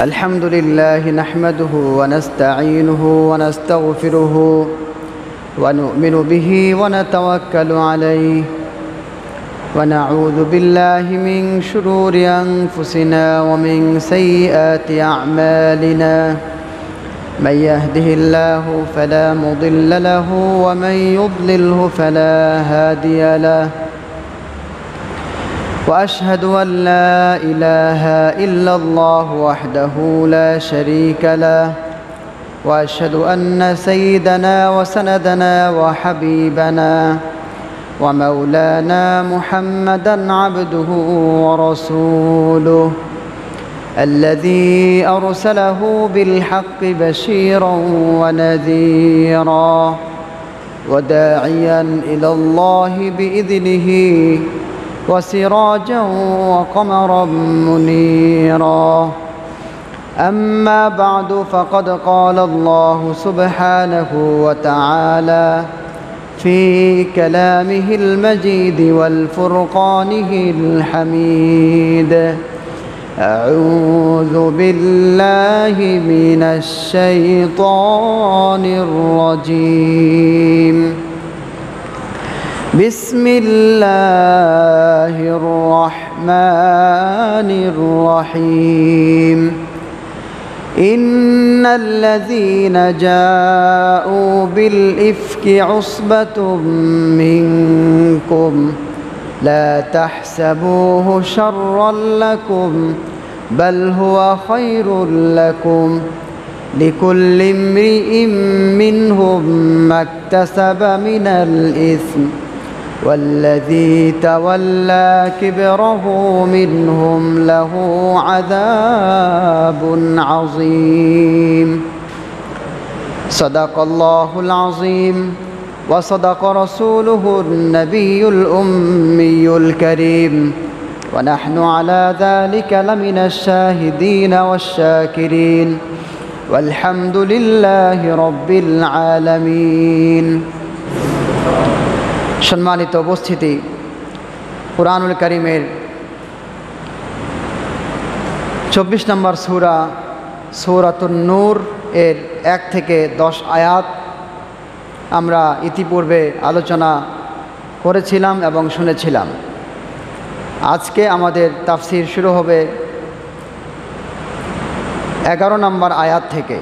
الحمد لله نحمده ونستعينه ونستغفره ونؤمن به ونتوكل عليه ونعوذ بالله من شرور أنفسنا ومن سيئات أعمالنا من يهده الله فلا مضل له ومن يضلله فلا هادي له وأشهد أن لا إله إلا الله وحده لا شريك له وأشهد أن سيدنا وسندنا وحبيبنا ومولانا محمدًا عبده ورسوله الذي أرسله بالحق بشيرا ونذيرا وداعيا إلى الله بإذنه وسراجا وقمرا منيرا أما بعد فقد قال الله سبحانه وتعالى في كلامه المجيد والفرقانه الحميد أعوذ بالله من الشيطان الرجيم بسم الله الرحمن الرحيم إن الذين جاءوا بالإفك عصبة منكم لا تحسبوه شرا لكم بل هو خير لكم لكل امرئ منهم ما اكتسب من الإثم والذي تولى كبره منهم له عذاب عظيم صدق الله العظيم وصدق رسوله النبي الأمي الكريم ونحن على ذلك لمن الشاهدين والشاكرين والحمد لله رب العالمين সম্মানিত উপস্থিতি কুরআনুল কারীমের 24 নম্বর সূরা সূরাতুন নূর এর 1 থেকে 10 আয়াত আমরা ইতিপূর্বে আলোচনা করেছিলাম এবং শুনেছিলাম। আজকে আমাদের তাফসীর শুরু হবে 11 নম্বর আয়াত থেকে।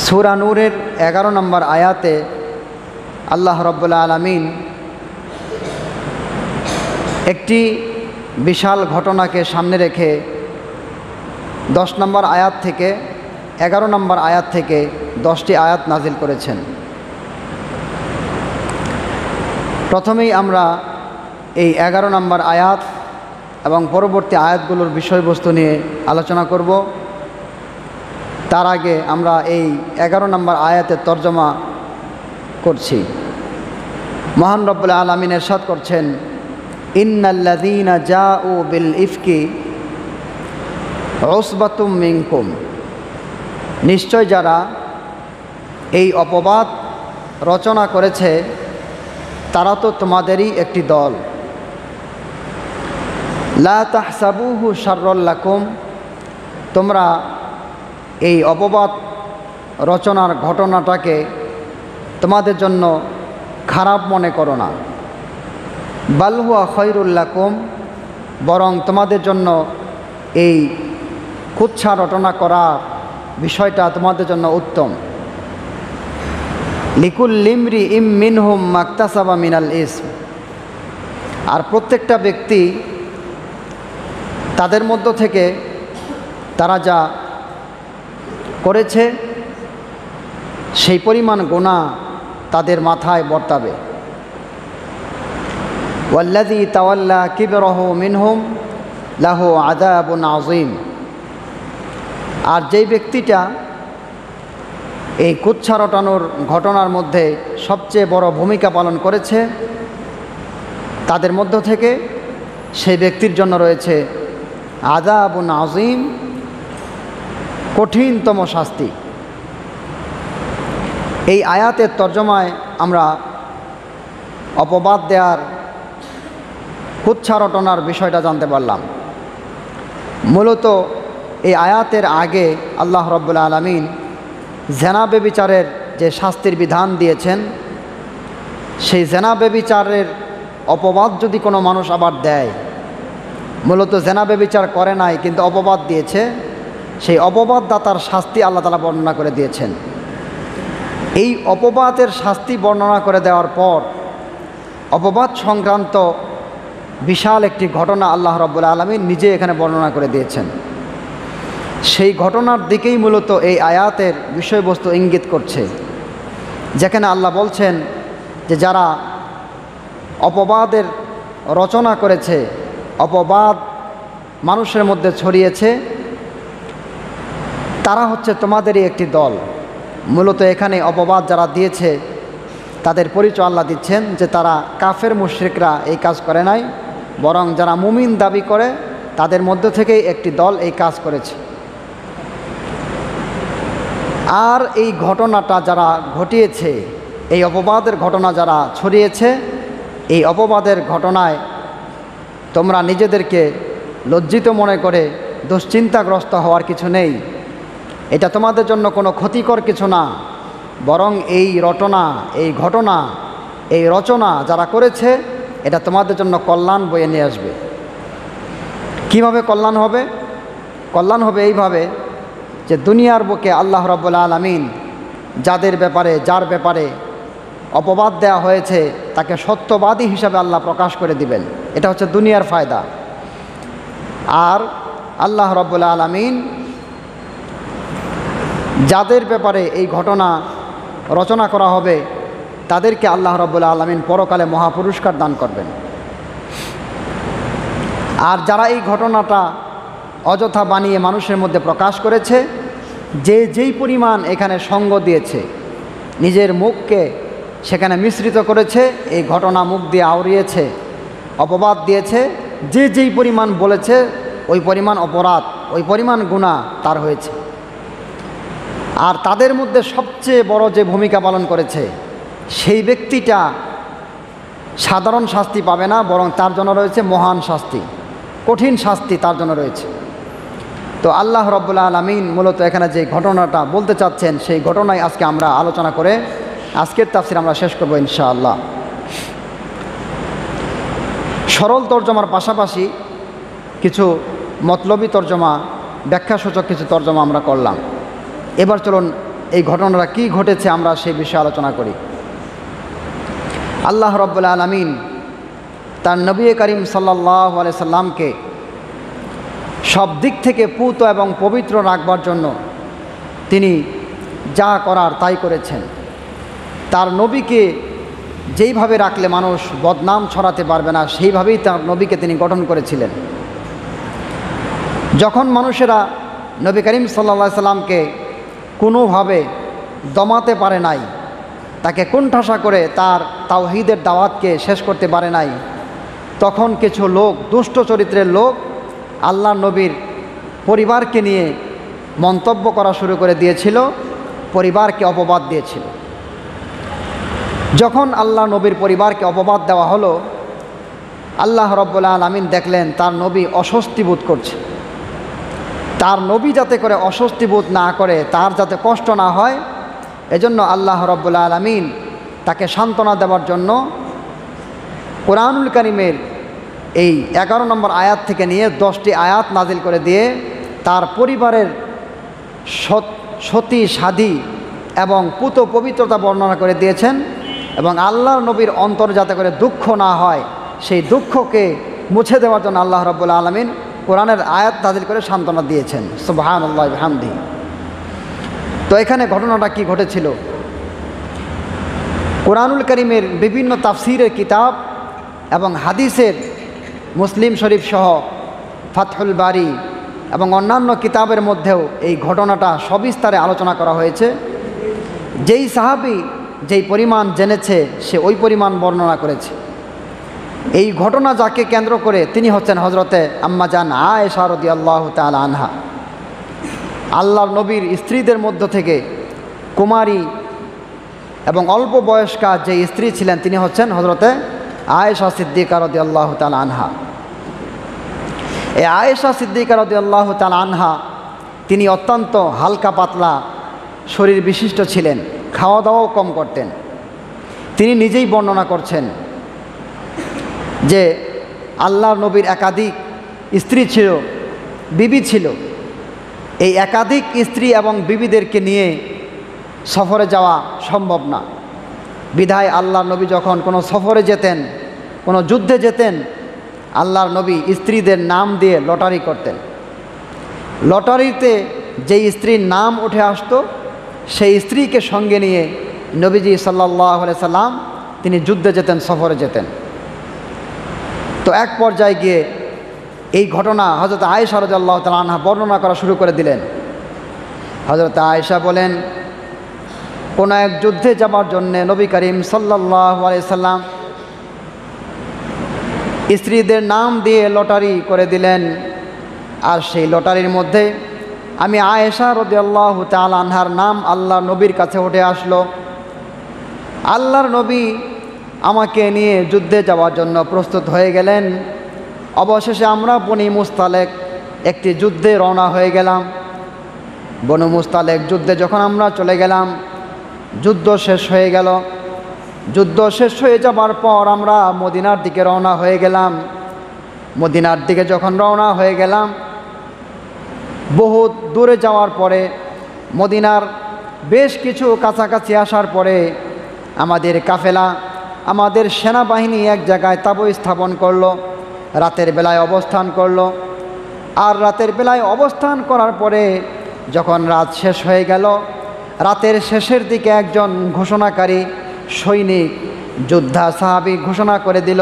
সূরা নূরের 11 নম্বর আয়াতে আল্লাহ রাব্বুল আলামিন একটি বিশাল ঘটনাকে সামনে রেখে 10 নম্বর আয়াত থেকে 11 নম্বর আয়াত থেকে 10টি আয়াত নাজিল করেছেন। প্রথমেই আমরা এই 11 নম্বর আয়াত এবং পরবর্তী আয়াতগুলোর বিষয়বস্তু নিয়ে আলোচনা করব। তার আগে আমরা এই 11 নম্বর আয়াতের তরজমা করছি। মহান রব্বুল আলামিন ইরশাদ করছেন, ইন্নাল্লাযীনা জাউ বিল ইফকি উসবাতুম মিনকুম, নিশ্চয় যারা এই অপবাদ রচনা করেছে তারা তো তোমাদেরই একটি দল। লা তাহসাবুহু শাররাল লাকুম, তোমরা এই অপবাদ রচনার ঘটনাটাকে তোমাদের জন্য খারাপ মনে করো না। বাল হুয়া খায়রুল লাকুম, বরং তোমাদের জন্য এই কুৎসা রটনা করার বিষয়টা তোমাদের জন্য উত্তম। লিকুল্লি ইমরিইম মিনহুম মাকতাসাবা মিনাল ইসম, আর প্রত্যেকটা ব্যক্তি তাদের মধ্য থেকে তারা যা করেছে সেই পরিমাণ গুনাহ তাদের মাথায় বর্তাবে। ওয়াল্লাযী তাওয়াল্লা কিবরাহু মিনহুম লাহু আযাবুন আযীম, আর যেই ব্যক্তিটা এই কুৎসা রটানোর ঘটনার মধ্যে সবচেয়ে বড় ভূমিকা পালন করেছে তাদের মধ্য থেকে সেই ব্যক্তির জন্য রয়েছে আযাবুন আযীম, কঠিনতম শাস্তি। এই আয়াতের তর্জমায় আমরা অপবাদ দেওয়ার কুৎসা রটনার বিষয়টা জানতে পারলাম। মূলত এই আয়াতের আগে আল্লাহ রাব্বুল আলামিন জেনা ব্যভিচারের যে শাস্তির বিধান দিয়েছেন, সেই জেনা ব্যভিচারের অপবাদ যদি কোনো মানুষ আবার দেয়, মূলত জেনা ব্যভিচার করে নাই কিন্তু অপবাদ দিয়েছে, সেই অপবাদদাতার শাস্তি আল্লাহ তাআলা বর্ণনা করে দিয়েছেন। এই অপবাদের শাস্তি বর্ণনা করে দেওয়ার পর অপবাদ সংক্রান্ত বিশাল একটি ঘটনা আল্লাহ রাব্বুল আলামিন নিজে এখানে বর্ণনা করে দিয়েছেন। সেই ঘটনার দিকেই মূলত এই আয়াতের বিষয়বস্তু ইঙ্গিত করছে, যেখানে আল্লাহ বলছেন যে যারা অপবাদের রচনা করেছে, অপবাদ মানুষের মধ্যে ছড়িয়েছে, তারা হচ্ছে তোমাদেরই একটি দল। মূলত এখানে অপবাদ যারা দিয়েছে তাদের পরিচয় আল্লাহ দিচ্ছেন যে তারা কাফের মুশরিকরা এই কাজ করে নাই, বরং যারা মুমিন দাবি করে তাদের মধ্য থেকেই একটি দল এই কাজ করেছে। আর এই ঘটনাটা যারা ঘটিয়েছে, এই অপবাদের ঘটনা যারা ছড়িয়েছে, এই অপবাদের ঘটনায় তোমরা নিজেদেরকে লজ্জিত মনে করে দুশ্চিন্তাগ্রস্ত হওয়ার কিছু নেই। এটা তোমাদের জন্য কোনো ক্ষতিকর কিছু না, বরং এই রটনা, এই ঘটনা, এই রচনা যারা করেছে এটা তোমাদের জন্য কল্যাণ বয়ে নিয়ে আসবে। কিভাবে কল্যাণ হবে? কল্যাণ হবে এইভাবে যে দুনিয়ার বুকে আল্লাহ রাব্বুল আলামিন যার ব্যাপারে অপবাদ দেওয়া হয়েছে তাকে সত্যবাদী হিসাবে আল্লাহ প্রকাশ করে দিবেন। এটা হচ্ছে দুনিয়ার ফায়দা। আর আল্লাহ রাব্বুল আলামিন যাদের ব্যাপারে এই ঘটনা রচনা করা হবে তাদেরকে আল্লাহ রাব্বুল আলামিন পরকালে মহাপুরস্কার দান করবেন। আর যারা এই ঘটনাটা অযথা বানিয়ে মানুষের মধ্যে প্রকাশ করেছে, যেই পরিমাণ এখানে সঙ্গ দিয়েছে, নিজের মুখকে সেখানে মিশ্রিত করেছে, এই ঘটনা মুখ দিয়ে আওড়িয়েছে, অপবাদ দিয়েছে, যেই পরিমাণ বলেছে ওই পরিমাণ অপরাধ, ওই পরিমাণ গুনাহ তার হয়েছে। আর তাদের মধ্যে সবচেয়ে বড় যে ভূমিকা পালন করেছে সেই ব্যক্তিটা সাধারণ শাস্তি পাবে না, বরং তার জন্য রয়েছে মহান শাস্তি, কঠিন শাস্তি তার জন্য রয়েছে। তো আল্লাহ রাব্বুল আলামিন মূলত এখানে যে ঘটনাটা বলতে চাচ্ছেন সেই ঘটনায় আজকে আমরা আলোচনা করে আজকের তাফসীর আমরা শেষ করব ইনশাআল্লাহ। সরল তর্জমার পাশাপাশি কিছু মতলবী তর্জমা, ব্যাখ্যাসূচক কিছু তর্জমা আমরা করলাম। এবার চলুন এই ঘটনাটা কি ঘটেছে আমরা সেই বিষয়ে আলোচনা করি। আল্লাহ রাব্বুল আলামিন তার নবী করিম সাল্লাল্লাহু আলাইহি সাল্লামকে সব দিক থেকে পুত এবং পবিত্র রাখবার জন্য তিনি যা করার তাই করেছেন। তার নবীকে যেইভাবে রাখলে মানুষ বদনাম ছড়াতে পারবে না সেইভাবেই তার নবীকে তিনি গঠন করেছিলেন। যখন মানুষেরা নবী করিম সাল্লাল্লাহু আলাইহি সাল্লামকে কোনোভাবে দমাতে পারে নাই, তাকে কুণ্ঠাসা করে তার তাওহীদের দাওয়াতকে শেষ করতে পারে নাই, তখন কিছু লোক, দুষ্ট চরিত্রের লোক আল্লাহ নবীর পরিবারকে নিয়ে মন্তব্য করা শুরু করে দিয়েছিল, পরিবারকে অপবাদ দিয়েছিল। যখন আল্লাহ নবীর পরিবারকে অপবাদ দেওয়া হলো, আল্লাহ রাব্বুল আলামিন দেখলেন তার নবী অস্বস্তি বোধ করছে। তার নবী যাতে করে অস্বস্তি বোধ না করে, তার যাতে কষ্ট না হয়, এজন্য আল্লাহ রাব্বুল আলামিন তাকে সান্ত্বনা দেওয়ার জন্য কোরআনুল কারীমের এই 11 নম্বর আয়াত থেকে নিয়ে 10টি আয়াত নাজিল করে দিয়ে তার পরিবারের সতী সাধী এবং পুত পবিত্রতা বর্ণনা করে দিয়েছেন। এবং আল্লাহর নবীর অন্তর যাতে করে দুঃখ না হয়, সেই দুঃখকে মুছে দেওয়ার জন্য আল্লাহ রাব্বুল আলামিন কোরআনের আয়াত নাজিল করে সান্ত্বনা দিয়েছেন। সুবহানাল্লাহি ওয়া বিহামদিহি। তো এখানে ঘটনাটা কি ঘটেছিল? কোরআনুল কারীমের বিভিন্ন তাফসীরের কিতাব এবং হাদিসের, মুসলিম শরীফ সহ ফাতহুল বারি এবং অন্যান্য কিতাবের মধ্যেও এই ঘটনাটা সবিস্তারে আলোচনা করা হয়েছে। যেই সাহাবী যেই পরিমাণ জেনেছে সে ওই পরিমাণ বর্ণনা করেছে। এই ঘটনা যাকে কেন্দ্র করে তিনি হচ্ছেন হজরতে আম্মা জান আয়েশা রাদিয়াল্লাহু তাআলা আনহা। আল্লাহর নবীর স্ত্রীদের মধ্য থেকে কুমারী এবং অল্প বয়স্কা যে স্ত্রী ছিলেন তিনি হচ্ছেন হজরতে আয়েশা সিদ্দিকা রাদিয়াল্লাহু তাআলা আনহা। এই আয়েশা সিদ্দিকা রাদিয়াল্লাহু তাআলা আনহা তিনি অত্যন্ত হালকা পাতলা শরীর বিশিষ্ট ছিলেন, খাওয়া দাওয়াও কম করতেন। তিনি নিজেই বর্ণনা করছেন যে আল্লাহর নবীর একাধিক স্ত্রী ছিল, বিবি ছিল। এই একাধিক স্ত্রী এবং বিবিদেরকে নিয়ে সফরে যাওয়া সম্ভব না। বিধায় আল্লাহর নবী যখন কোনো সফরে যেতেন, কোনো যুদ্ধে যেতেন, আল্লাহর নবী স্ত্রীদের নাম দিয়ে লটারি করতেন। লটারিতে যেই স্ত্রীর নাম উঠে আসতো সেই স্ত্রীকে সঙ্গে নিয়ে নবীজি সাল্লাল্লাহু আলাইহি সাল্লাম তিনি যুদ্ধে যেতেন, সফরে যেতেন। তো এক পর্যায়ে গিয়ে এই ঘটনা হযরত আয়েশা রাদিয়াল্লাহু তাআলা আনহা বর্ণনা করা শুরু করে দিলেন। হযরত আয়েশা বলেন, কোনো এক যুদ্ধে যাবার জন্য নবী করিম সাল্লাল্লাহু আলাইহি সাল্লাম স্ত্রীদের নাম দিয়ে লটারি করে দিলেন। আর সেই লটারির মধ্যে আমি আয়েশা রাদিয়াল্লাহু তাআলা আনহার নাম আল্লাহর নবীর কাছে উঠে আসলো। আল্লাহর নবী আমাকে নিয়ে যুদ্ধে যাওয়ার জন্য প্রস্তুত হয়ে গেলেন। অবশেষে আমরা বনি মুস্তালেক একটি যুদ্ধে রওনা হয়ে গেলাম। বনু মুস্তালেক যুদ্ধে যখন আমরা চলে গেলাম, যুদ্ধ শেষ হয়ে গেল। যুদ্ধ শেষ হয়ে যাবার পর আমরা মদিনার দিকে রওনা হয়ে গেলাম। মদিনার দিকে যখন রওনা হয়ে গেলাম, বহুত দূরে যাওয়ার পরে মদিনার বেশ কিছু কাছাকাছি আসার পরে আমাদের কাফেলা, আমাদের সেনাবাহিনী এক জায়গায় তাঁবু স্থাপন করলো, রাতের বেলায় অবস্থান করলো। আর রাতের বেলায় অবস্থান করার পরে যখন রাত শেষ হয়ে গেল, রাতের শেষের দিকে একজন ঘোষণাকারী সৈনিক যোদ্ধা সাহাবী ঘোষণা করে দিল,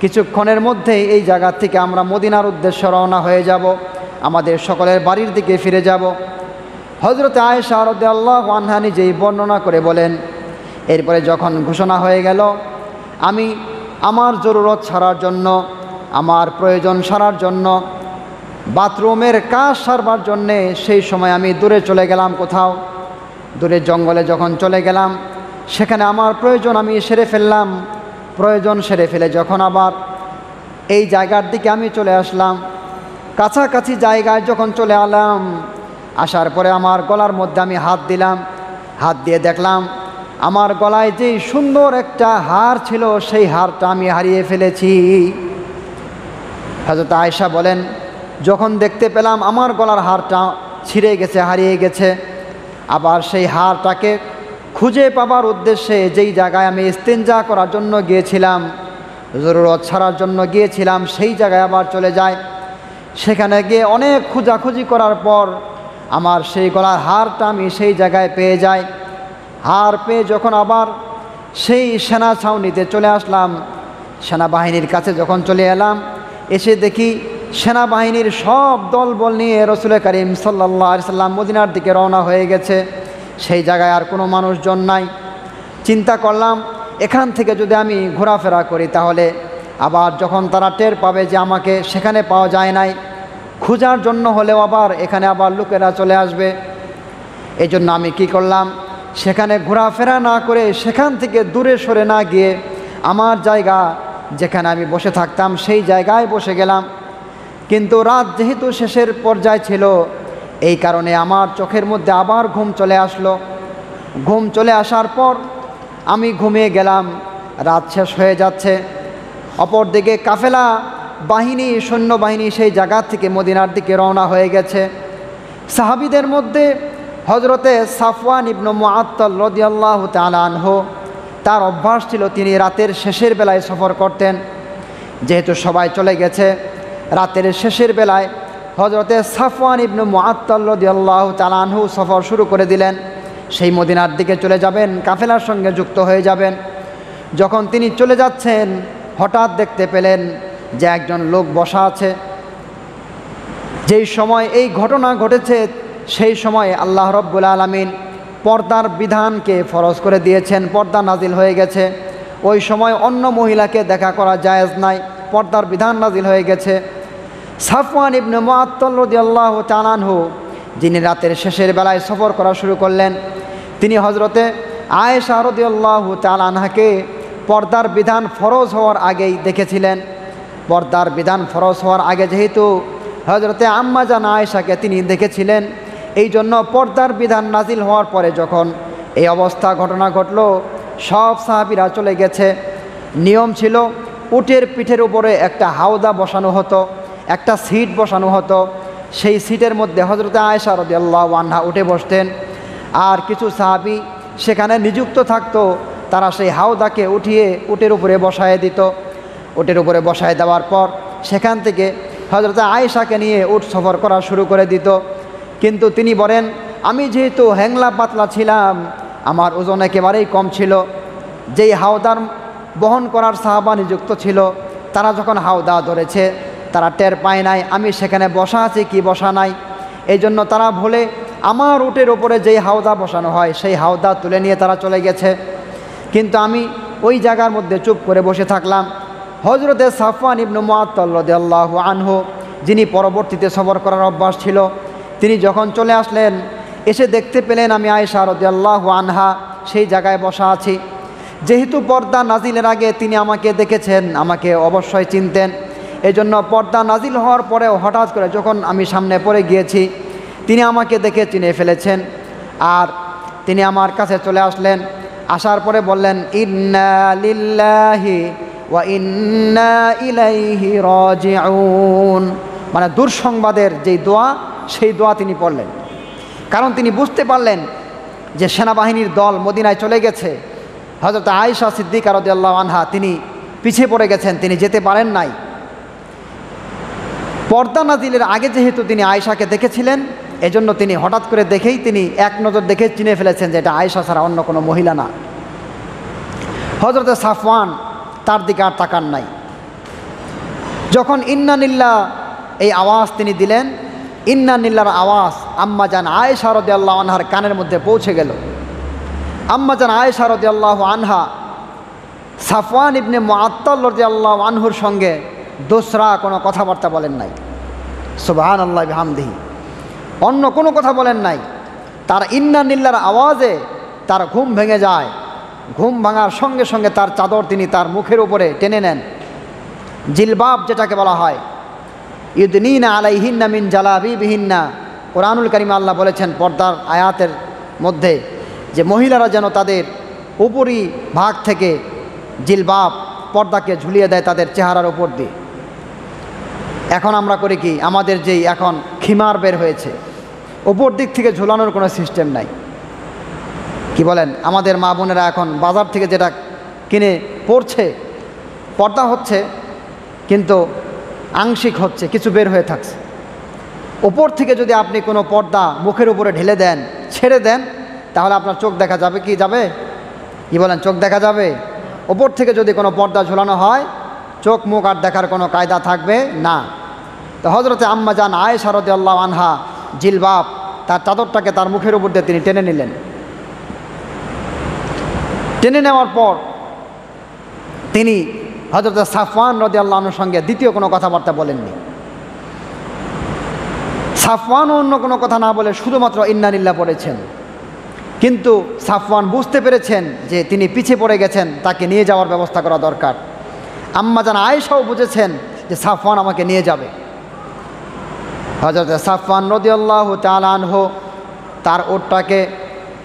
কিছুক্ষণের মধ্যেই এই জায়গা থেকে আমরা মদিনার উদ্দেশ্যে রওনা হয়ে যাব, আমাদের সকলের বাড়ির দিকে ফিরে যাব। হযরত আয়েশা রাদিয়াল্লাহু আনহা নিজেই বর্ণনা করে বলেন, এরপরে যখন ঘোষণা হয়ে গেল, আমি আমার জরুরত সারার জন্য, আমার প্রয়োজন সারার জন্য, বাথরুমের কাজ সারবার জন্যে সেই সময় আমি দূরে চলে গেলাম, কোথাও দূরে জঙ্গলে যখন চলে গেলাম, সেখানে আমার প্রয়োজন আমি সেরে ফেললাম। প্রয়োজন সেরে ফেলে যখন আবার এই জায়গার দিকে আমি চলে আসলাম, কাছাকাছি জায়গায় যখন চলে এলাম, আসার পরে আমার গলার মধ্যে আমি হাত দিলাম। হাত দিয়ে দেখলাম আমার গলায় যেই সুন্দর একটা হার ছিল, সেই হারটা আমি হারিয়ে ফেলেছি। হযরত আয়েশা বলেন, যখন দেখতে পেলাম আমার গলার হারটা ছিঁড়ে গেছে, হারিয়ে গেছে, আবার সেই হারটাকে খুঁজে পাবার উদ্দেশ্যে যেই জায়গায় আমি ইস্তেঞ্জা করার জন্য গিয়েছিলাম, জরুরত ছাড়ার জন্য গিয়েছিলাম, সেই জায়গায় আবার চলে যায়। সেখানে গিয়ে অনেক খোঁজাখুঁজি করার পর আমার সেই গলার হারটা আমি সেই জায়গায় পেয়ে যাই। হার পেয়ে যখন আবার সেই সেনা ছাউনিতে চলে আসলাম, সেনাবাহিনীর কাছে যখন চলে এলাম, এসে দেখি সেনাবাহিনীর সব দলবল নিয়ে রাসূল করিম সাল্লাল্লাহু আলাইহি সাল্লাম মদিনার দিকে রওনা হয়ে গেছে। সেই জায়গায় আর কোনো মানুষজন নাই। চিন্তা করলাম, এখান থেকে যদি আমি ঘোরাফেরা করি তাহলে আবার যখন তারা টের পাবে যে আমাকে সেখানে পাওয়া যায় নাই, খোঁজার জন্য হলেও আবার এখানে আবার লোকেরা চলে আসবে। এই জন্য আমি কি করলাম, সেখানে ঘোরাফেরা না করে সেখান থেকে দূরে সরে না গিয়ে আমার জায়গা যেখানে আমি বসে থাকতাম সেই জায়গায় বসে গেলাম। কিন্তু রাত যেহেতু শেষের পর্যায়ে ছিল, এই কারণে আমার চোখের মধ্যে আবার ঘুম চলে আসলো। ঘুম চলে আসার পর আমি ঘুমিয়ে গেলাম। রাত শেষ হয়ে যাচ্ছে। অপরদিকে কাফেলা বাহিনী, সৈন্যবাহিনী সেই জায়গা থেকে মদিনার দিকে রওনা হয়ে গেছে। সাহাবীদের মধ্যে হযরতে সাফওয়ান ইবনে মুআত্তাল রাদিয়াল্লাহু তাআলা আনহু, তার অভ্যাস ছিল তিনি রাতের শেষের বেলায় সফর করতেন। যেহেতু সবাই চলে গেছে, রাতের শেষের বেলায় হযরতে সাফওয়ান ইবনে মুআত্তাল রাদিয়াল্লাহু তাআলা আনহু সফর শুরু করে দিলেন। সেই মদিনার দিকে চলে যাবেন, কাফেলার সঙ্গে যুক্ত হয়ে যাবেন। যখন তিনি চলে যাচ্ছেন, হঠাৎ দেখতে পেলেন যে একজন লোক বসা আছে। যেই সময় এই ঘটনা ঘটেছে সেই সময় আল্লাহ রব্বুল আলামিন পর্দার বিধানকে ফরজ করে দিয়েছেন, পর্দা নাজিল হয়ে গেছে। ওই সময় অন্য মহিলাকে দেখা করা জায়েজ নাই, পর্দার বিধান নাজিল হয়ে গেছে। সাফওয়ান ইবনে মুআত্তাল রাদিয়াল্লাহু তাআলা আনহু, যিনি রাতের শেষের বেলায় সফর করা শুরু করলেন, তিনি হযরতে আয়েশা রাদিয়াল্লাহু তাআলা আনহাকে পর্দার বিধান ফরজ হওয়ার আগেই দেখেছিলেন। পর্দার বিধান ফরজ হওয়ার আগে যেহেতু হযরতে আম্মা জান আয়েশাকে তিনি দেখেছিলেন, এই জন্য পর্দার বিধান নাজিল হওয়ার পরে যখন এই অবস্থা ঘটনা ঘটল, সব সাহাবীরা চলে গেছে। নিয়ম ছিল উটের পিঠের উপরে একটা হাওদা বসানো হতো, একটা সিট বসানো হতো। সেই সিটের মধ্যে হযরতে আয়েশা রাদিয়াল্লাহু আনহা উঠে বসতেন, আর কিছু সাহাবী সেখানে নিযুক্ত থাকতো, তারা সেই হাওদাকে উঠিয়ে উটের উপরে বসায় দিত। উটের উপরে বসায় দেওয়ার পর সেখান থেকে হযরতে আয়েশাকে নিয়ে উট সফর করা শুরু করে দিত। কিন্তু তিনি বলেন, আমি যেহেতু হ্যাংলা পাতলা ছিলাম, আমার ওজন একেবারেই কম ছিল। যেই হাওদার বহন করার সাহাবা নিযুক্ত ছিল, তারা যখন হাওদা ধরেছে তারা টের পায় নাই আমি সেখানে বসা আছি কি বসা নাই। এই জন্য তারা ভুলে আমার উটের ওপরে যেই হাওদা বসানো হয় সেই হাওদা তুলে নিয়ে তারা চলে গেছে। কিন্তু আমি ওই জায়গার মধ্যে চুপ করে বসে থাকলাম। হযরতে সাফওয়ান ইবনে মুআত্তাল রাদিয়াল্লাহু আনহু, যিনি পরবর্তীতে সফর করার অভ্যাস ছিল, তিনি যখন চলে আসলেন, এসে দেখতে পেলেন আমি আয়েশা রাদিয়াল্লাহু আনহা সেই জায়গায় বসা আছি। যেহেতু পর্দা নাজিলের আগে তিনি আমাকে দেখেছেন, আমাকে অবশ্যই চিনতেন। এই জন্য পর্দা নাজিল হওয়ার পরেও হঠাৎ করে যখন আমি সামনে পড়ে গিয়েছি, তিনি আমাকে দেখে চিনে ফেলেছেন। আর তিনি আমার কাছে চলে আসলেন। আসার পরে বললেন, ইন্না লিল্লাহি ওয়া ইন্না ইলাইহি রাজিউন, মানে দুঃসংবাদের যেই দোয়া, সেই দোয়া তিনি পড়লেন। কারণ তিনি বুঝতে পারলেন যে সেনাবাহিনীর দল মদিনায় চলে গেছে। হযরত আয়েশা সিদ্দিকা রাদিয়াল্লাহু আনহা তিনি পিছিয়ে পড়ে গেছেন, তিনি যেতে পারেন নাই। পর্দা নাজিলের আগে যেহেতু তিনি আয়েশাকে দেখেছিলেন, এজন্য তিনি হঠাৎ করে দেখেই তিনি এক নজর দেখে চিনে ফেলেছেন যে এটা আয়েশা ছাড়া অন্য কোনো মহিলা না। হযরতে সাফওয়ান তার দিকে আর তাকান নাই। যখন ইন্না লিল্লাহ এই আওয়াজ তিনি দিলেন, ইন্না লিল্লাহর আওয়াজ আম্মা জান আয়েশা রাদিয়াল্লাহু আনহার কানের মধ্যে পৌঁছে গেল। আম্মা জান আয়েশা রাদিয়াল্লাহু আনহা সাফওয়ান ইবনে মুআত্তাল রাদিয়াল্লাহু আনহুর সঙ্গে দোসরা কোনো কথাবার্তা বলেন নাই। সুবহানাল্লাহি বিহামদিহি, অন্য কোনো কথা বলেন নাই। তার ইন্না লিল্লাহর আওয়াজে তার ঘুম ভেঙে যায়। ঘুম ভাঙার সঙ্গে সঙ্গে তার চাদর তিনি তার মুখের উপরে টেনে নেন। জিলবাব যেটাকে বলা হয়, ইউদনিনা আলাইহিন্না মিন জালাবিবিহিন্না, কোরআনুল কারীমে আল্লাহ বলেছেন পর্দার আয়াতের মধ্যে যে মহিলারা যেন তাদের উপরি ভাগ থেকে জিলবাব পর্দাকে ঝুলিয়ে দেয় তাদের চেহারার উপর দিয়ে। এখন আমরা করি কি, আমাদের যেই এখন খিমার বের হয়েছে, উপর দিক থেকে ঝুলানোর কোনো সিস্টেম নাই। কি বলেন, আমাদের মা বোনেরা এখন বাজার থেকে যেটা কিনে পড়ছে, পর্দা হচ্ছে কিন্তু আংশিক হচ্ছে, কিছু বের হয়ে থাকছে। ওপর থেকে যদি আপনি কোনো পর্দা মুখের উপরে ঢেলে দেন, ছেড়ে দেন, তাহলে আপনার চোখ দেখা যাবে কি যাবে? কি বলেন, চোখ দেখা যাবে? ওপর থেকে যদি কোনো পর্দা ঝুলানো হয়, চোখ মুখ আর দেখার কোনো কায়দা থাকবে না। তো হযরতে আম্মা জান আয়েশা রাদিয়াল্লাহু আনহা জিলবাব তার চাদরটাকে তার মুখের উপর দিয়ে তিনি টেনে নিলেন। টেনে নেওয়ার পর তিনি হযরতে সাফওয়ান রাদিয়াল্লাহু আনহুর সঙ্গে দ্বিতীয় কোনো কথাবার্তা বলেননি। সাফওয়ানও অন্য কোনো কথা না বলে শুধুমাত্র ইন্না লিল্লাহ পড়েছেন। কিন্তু সাফওয়ান বুঝতে পেরেছেন যে তিনি পিছিয়ে পড়ে গেছেন, তাকে নিয়ে যাওয়ার ব্যবস্থা করা দরকার। আম্মা জান আয়েশাও বুঝেছেন যে সাফওয়ান আমাকে নিয়ে যাবে। হযরতে সাফওয়ান রাদিয়াল্লাহু তাআলা আনহু তার উটটাকে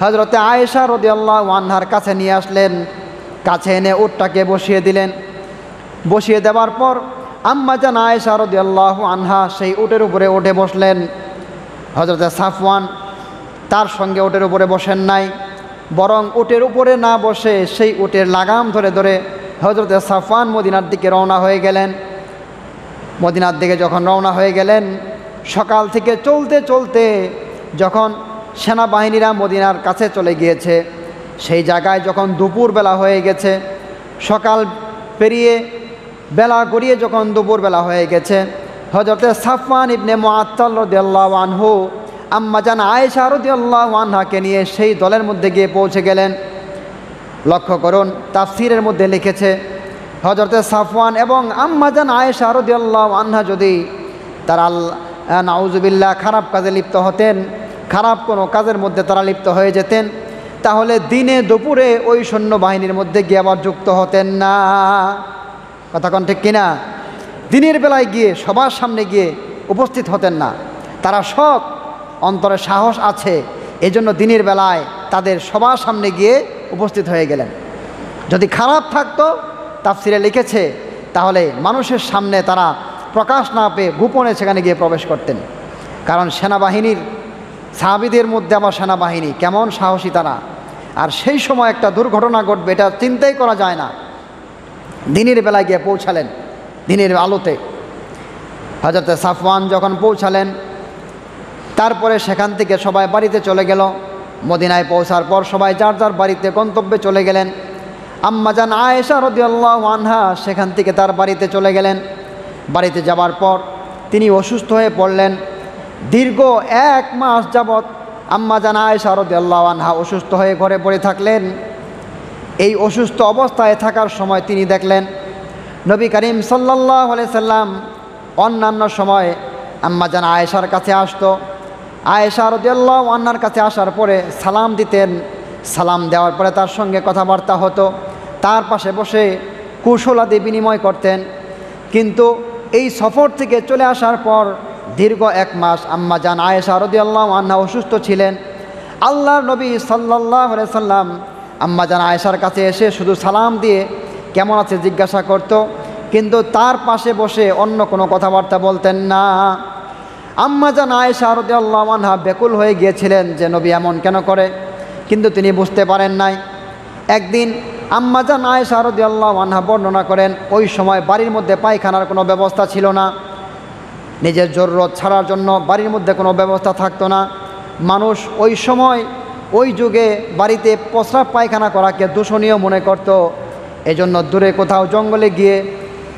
হযরতে আয়েশা রাদিয়াল্লাহু আনহার কাছে নিয়ে আসলেন। কাছে এনে উটটাকে বসিয়ে দিলেন। বসিয়ে দেওয়ার পর আম্মা জান আয়েশা রাদিয়াল্লাহু আনহা সেই উটের উপরে উঠে বসলেন। হযরতে সাফওয়ান তার সঙ্গে উটের উপরে বসেন নাই, বরং উটের উপরে না বসে সেই উটের লাগাম ধরে ধরে হযরতে সাফওয়ান মদিনার দিকে রওনা হয়ে গেলেন। মদিনার দিকে যখন রওনা হয়ে গেলেন, সকাল থেকে চলতে চলতে যখন সেনাবাহিনীরা মদিনার কাছে চলে গিয়েছে, সেই জায়গায় যখন দুপুরবেলা হয়ে গেছে, সকাল পেরিয়ে বেলা গড়িয়ে যখন দুপুরবেলা হয়ে গেছে, হযরতে সাফওয়ান ইবনে মুআত্তাল রাদিয়াল্লাহু আনহু আম্মা জান আয়েশা রাদিয়াল্লাহু আনহাকে নিয়ে সেই দলের মধ্যে গিয়ে পৌঁছে গেলেন। লক্ষ্য করুন, তাফসীরের মধ্যে লিখেছে হযরতে সাফওয়ান এবং আম্মা জান আয়েশা রাদিয়াল্লাহু আনহা যদি তারা নাউজুবিল্লাহ খারাপ কাজে লিপ্ত হতেন, খারাপ কোনো কাজের মধ্যে তারা লিপ্ত হয়ে যেতেন, তাহলে দিনে দুপুরে ওই সৈন্যবাহিনীর মধ্যে গিয়ে আবার যুক্ত হতেন না। কথা কোন ঠিক কিনা? দিনের বেলায় গিয়ে সবার সামনে গিয়ে উপস্থিত হতেন না। তারা সৎ, অন্তরে সাহস আছে, এজন্য দিনের বেলায় তাদের সবার সামনে গিয়ে উপস্থিত হয়ে গেলেন। যদি খারাপ থাকতো, তাফসিরে লিখেছে, তাহলে মানুষের সামনে তারা প্রকাশ না পেয়ে গোপনে সেখানে গিয়ে প্রবেশ করতেন। কারণ সেনাবাহিনীর, সাহাবীদের মধ্যে আবার সেনাবাহিনী, কেমন সাহসী তারা। আর সেই সময় একটা দুর্ঘটনা ঘটবে এটা চিন্তাই করা যায় না। দিনের বেলায় গিয়ে পৌঁছালেন, দিনের আলোতে। হযরত সাফওয়ান যখন পৌঁছালেন, তারপরে সেখান থেকে সবাই বাড়িতে চলে গেল। মদিনায় পৌঁছার পর সবাই যার যার বাড়িতে গন্তব্যে চলে গেলেন। আম্মাজান আয়েশা রাদিয়াল্লাহু আনহা সেখান থেকে তার বাড়িতে চলে গেলেন। বাড়িতে যাবার পর তিনি অসুস্থ হয়ে পড়লেন। দীর্ঘ 1 মাস যাবৎ আম্মাজান আয়েশা রাদিয়াল্লাহু আনহা অসুস্থ হয়ে ঘরে পড়ে থাকলেন। এই অসুস্থ অবস্থায় থাকার সময় তিনি দেখলেন নবী করিম সাল্লাল্লাহু আলাইহি সাল্লাম অন্যান্য সময় আম্মাজান আয়েশার কাছে আসতো। আয়েশা রাদিয়াল্লাহু আনহার কাছে আসার পরে সালাম দিতেন। সালাম দেওয়ার পরে তার সঙ্গে কথাবার্তা হতো, তার পাশে বসে কুশলাদি বিনিময় করতেন। কিন্তু এই সফর থেকে চলে আসার পর দীর্ঘ 1 মাস আম্মাজান আয়েশা রাদিয়াল্লাহু আনহা অসুস্থ ছিলেন। আল্লাহর নবী সাল্লাল্লাহু আলাইহি সাল্লাম আম্মাজান আয়েশার কাছে এসে শুধু সালাম দিয়ে কেমন আছে জিজ্ঞাসা করত, কিন্তু তার পাশে বসে অন্য কোনো কথাবার্তা বলতেন না। আম্মাজান আয়েশা রাদিয়াল্লাহু আনহা ব্যাকুল হয়ে গিয়েছিলেন যে নবী এমন কেন করে, কিন্তু তিনি বুঝতে পারেন নাই। একদিন আম্মাজান আয়েশা রাদিয়াল্লাহু আনহা বর্ণনা করেন, ওই সময় বাড়ির মধ্যে পায়খানার কোনো ব্যবস্থা ছিল না। নিজের জরুরত ছাড়ার জন্য বাড়ির মধ্যে কোনো ব্যবস্থা থাকতো না। মানুষ ওই সময়, ওই যুগে বাড়িতে প্রস্রাব পায়খানা করাকে দূষণীয় মনে করত। এজন্য দূরে কোথাও জঙ্গলে গিয়ে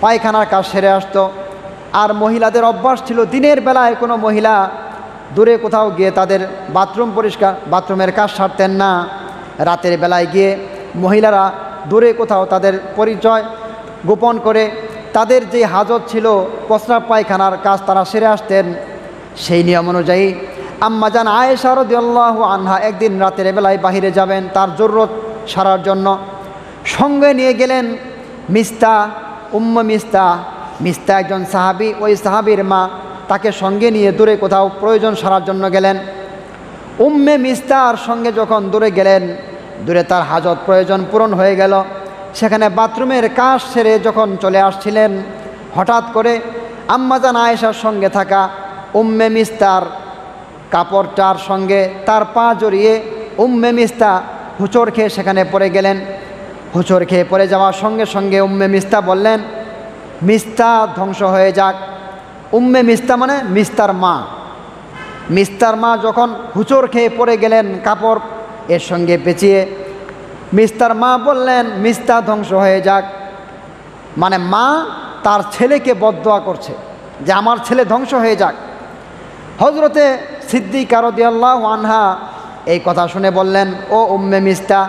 পায়খানার কাজ সেরে আসতো। আর মহিলাদের অভ্যাস ছিল দিনের বেলায় কোনো মহিলা দূরে কোথাও গিয়ে তাদের বাথরুমের কাজ সারতেন না। রাতের বেলায় গিয়ে মহিলারা দূরে কোথাও তাদের পরিচয় গোপন করে তাদের যে হাজত ছিল প্রস্রাব পায়খানার কাজ তারা সেরে আসতেন। সেই নিয়ম অনুযায়ী আম্মাজান আয়েশা রাদিয়াল্লাহু আনহা একদিন রাতের বেলায় বাহিরে যাবেন তার জরুরত সারার জন্য। সঙ্গে নিয়ে গেলেন মিস্তা, মিস্তা একজন সাহাবী, ওই সাহাবীর মা, তাকে সঙ্গে নিয়ে দূরে কোথাও প্রয়োজন সারার জন্য গেলেন। মিস্তার সঙ্গে যখন দূরে গেলেন, দূরে তার হাজত প্রয়োজন পূরণ হয়ে গেল। সেখানে বাথরুমের কাজ সেরে যখন চলে আসছিলেন, হঠাৎ করে আম্মাজান আয়েশার সঙ্গে থাকা মিস্তার কাপড়টার সঙ্গে তার পা জড়িয়ে মিস্তা হুঁচড় খেয়ে সেখানে পড়ে গেলেন। হুঁচড় খেয়ে পড়ে যাওয়ার সঙ্গে সঙ্গে মিস্তা বললেন, মিস্তা ধ্বংস হয়ে যাক। মিস্তা মানে মিস্তার মা। মিস্তার মা যখন হুঁচড় খেয়ে পড়ে গেলেন কাপড় এর সঙ্গে পেঁচিয়ে, মিস্তার মা বললেন, মিস্তা ধ্বংস হয়ে যাক। মানে মা তার ছেলেকে বদদোয়া করছে যে আমার ছেলে ধ্বংস হয়ে যাক। হযরতে সিদ্দিকা রাদিয়াল্লাহু আনহা এই কথা শুনে বললেন, ও মিস্তা,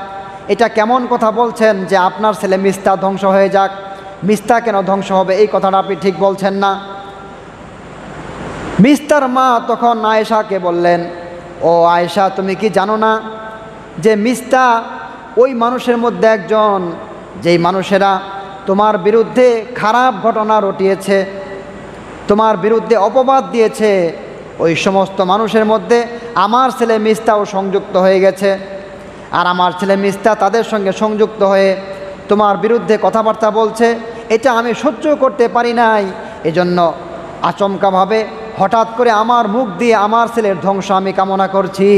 এটা কেমন কথা বলছেন যে আপনার ছেলে মিস্তা ধ্বংস হয়ে যাক? মিস্তা কেন ধ্বংস হবে? এই কথাটা আপনি ঠিক বলছেন না। মিস্তার মা তখন আয়েশাকে বললেন, ও আয়েশা, তুমি কি জানো না যে মিস্তা ওই মানুষের মধ্যে একজন, যেই মানুষেরা তোমার বিরুদ্ধে খারাপ ঘটনা রটিয়েছে, তোমার বিরুদ্ধে অপবাদ দিয়েছে, ওই সমস্ত মানুষের মধ্যে আমার ছেলে মিস্তাও সংযুক্ত হয়ে গেছে। আর আমার ছেলে মিস্তা তাদের সঙ্গে সংযুক্ত হয়ে তোমার বিরুদ্ধে কথাবার্তা বলছে। এটা আমি সহ্য করতে পারি নাই। এজন্য আচমকাভাবে হঠাৎ করে আমার মুখ দিয়ে আমার ছেলের ধ্বংস আমি কামনা করছি।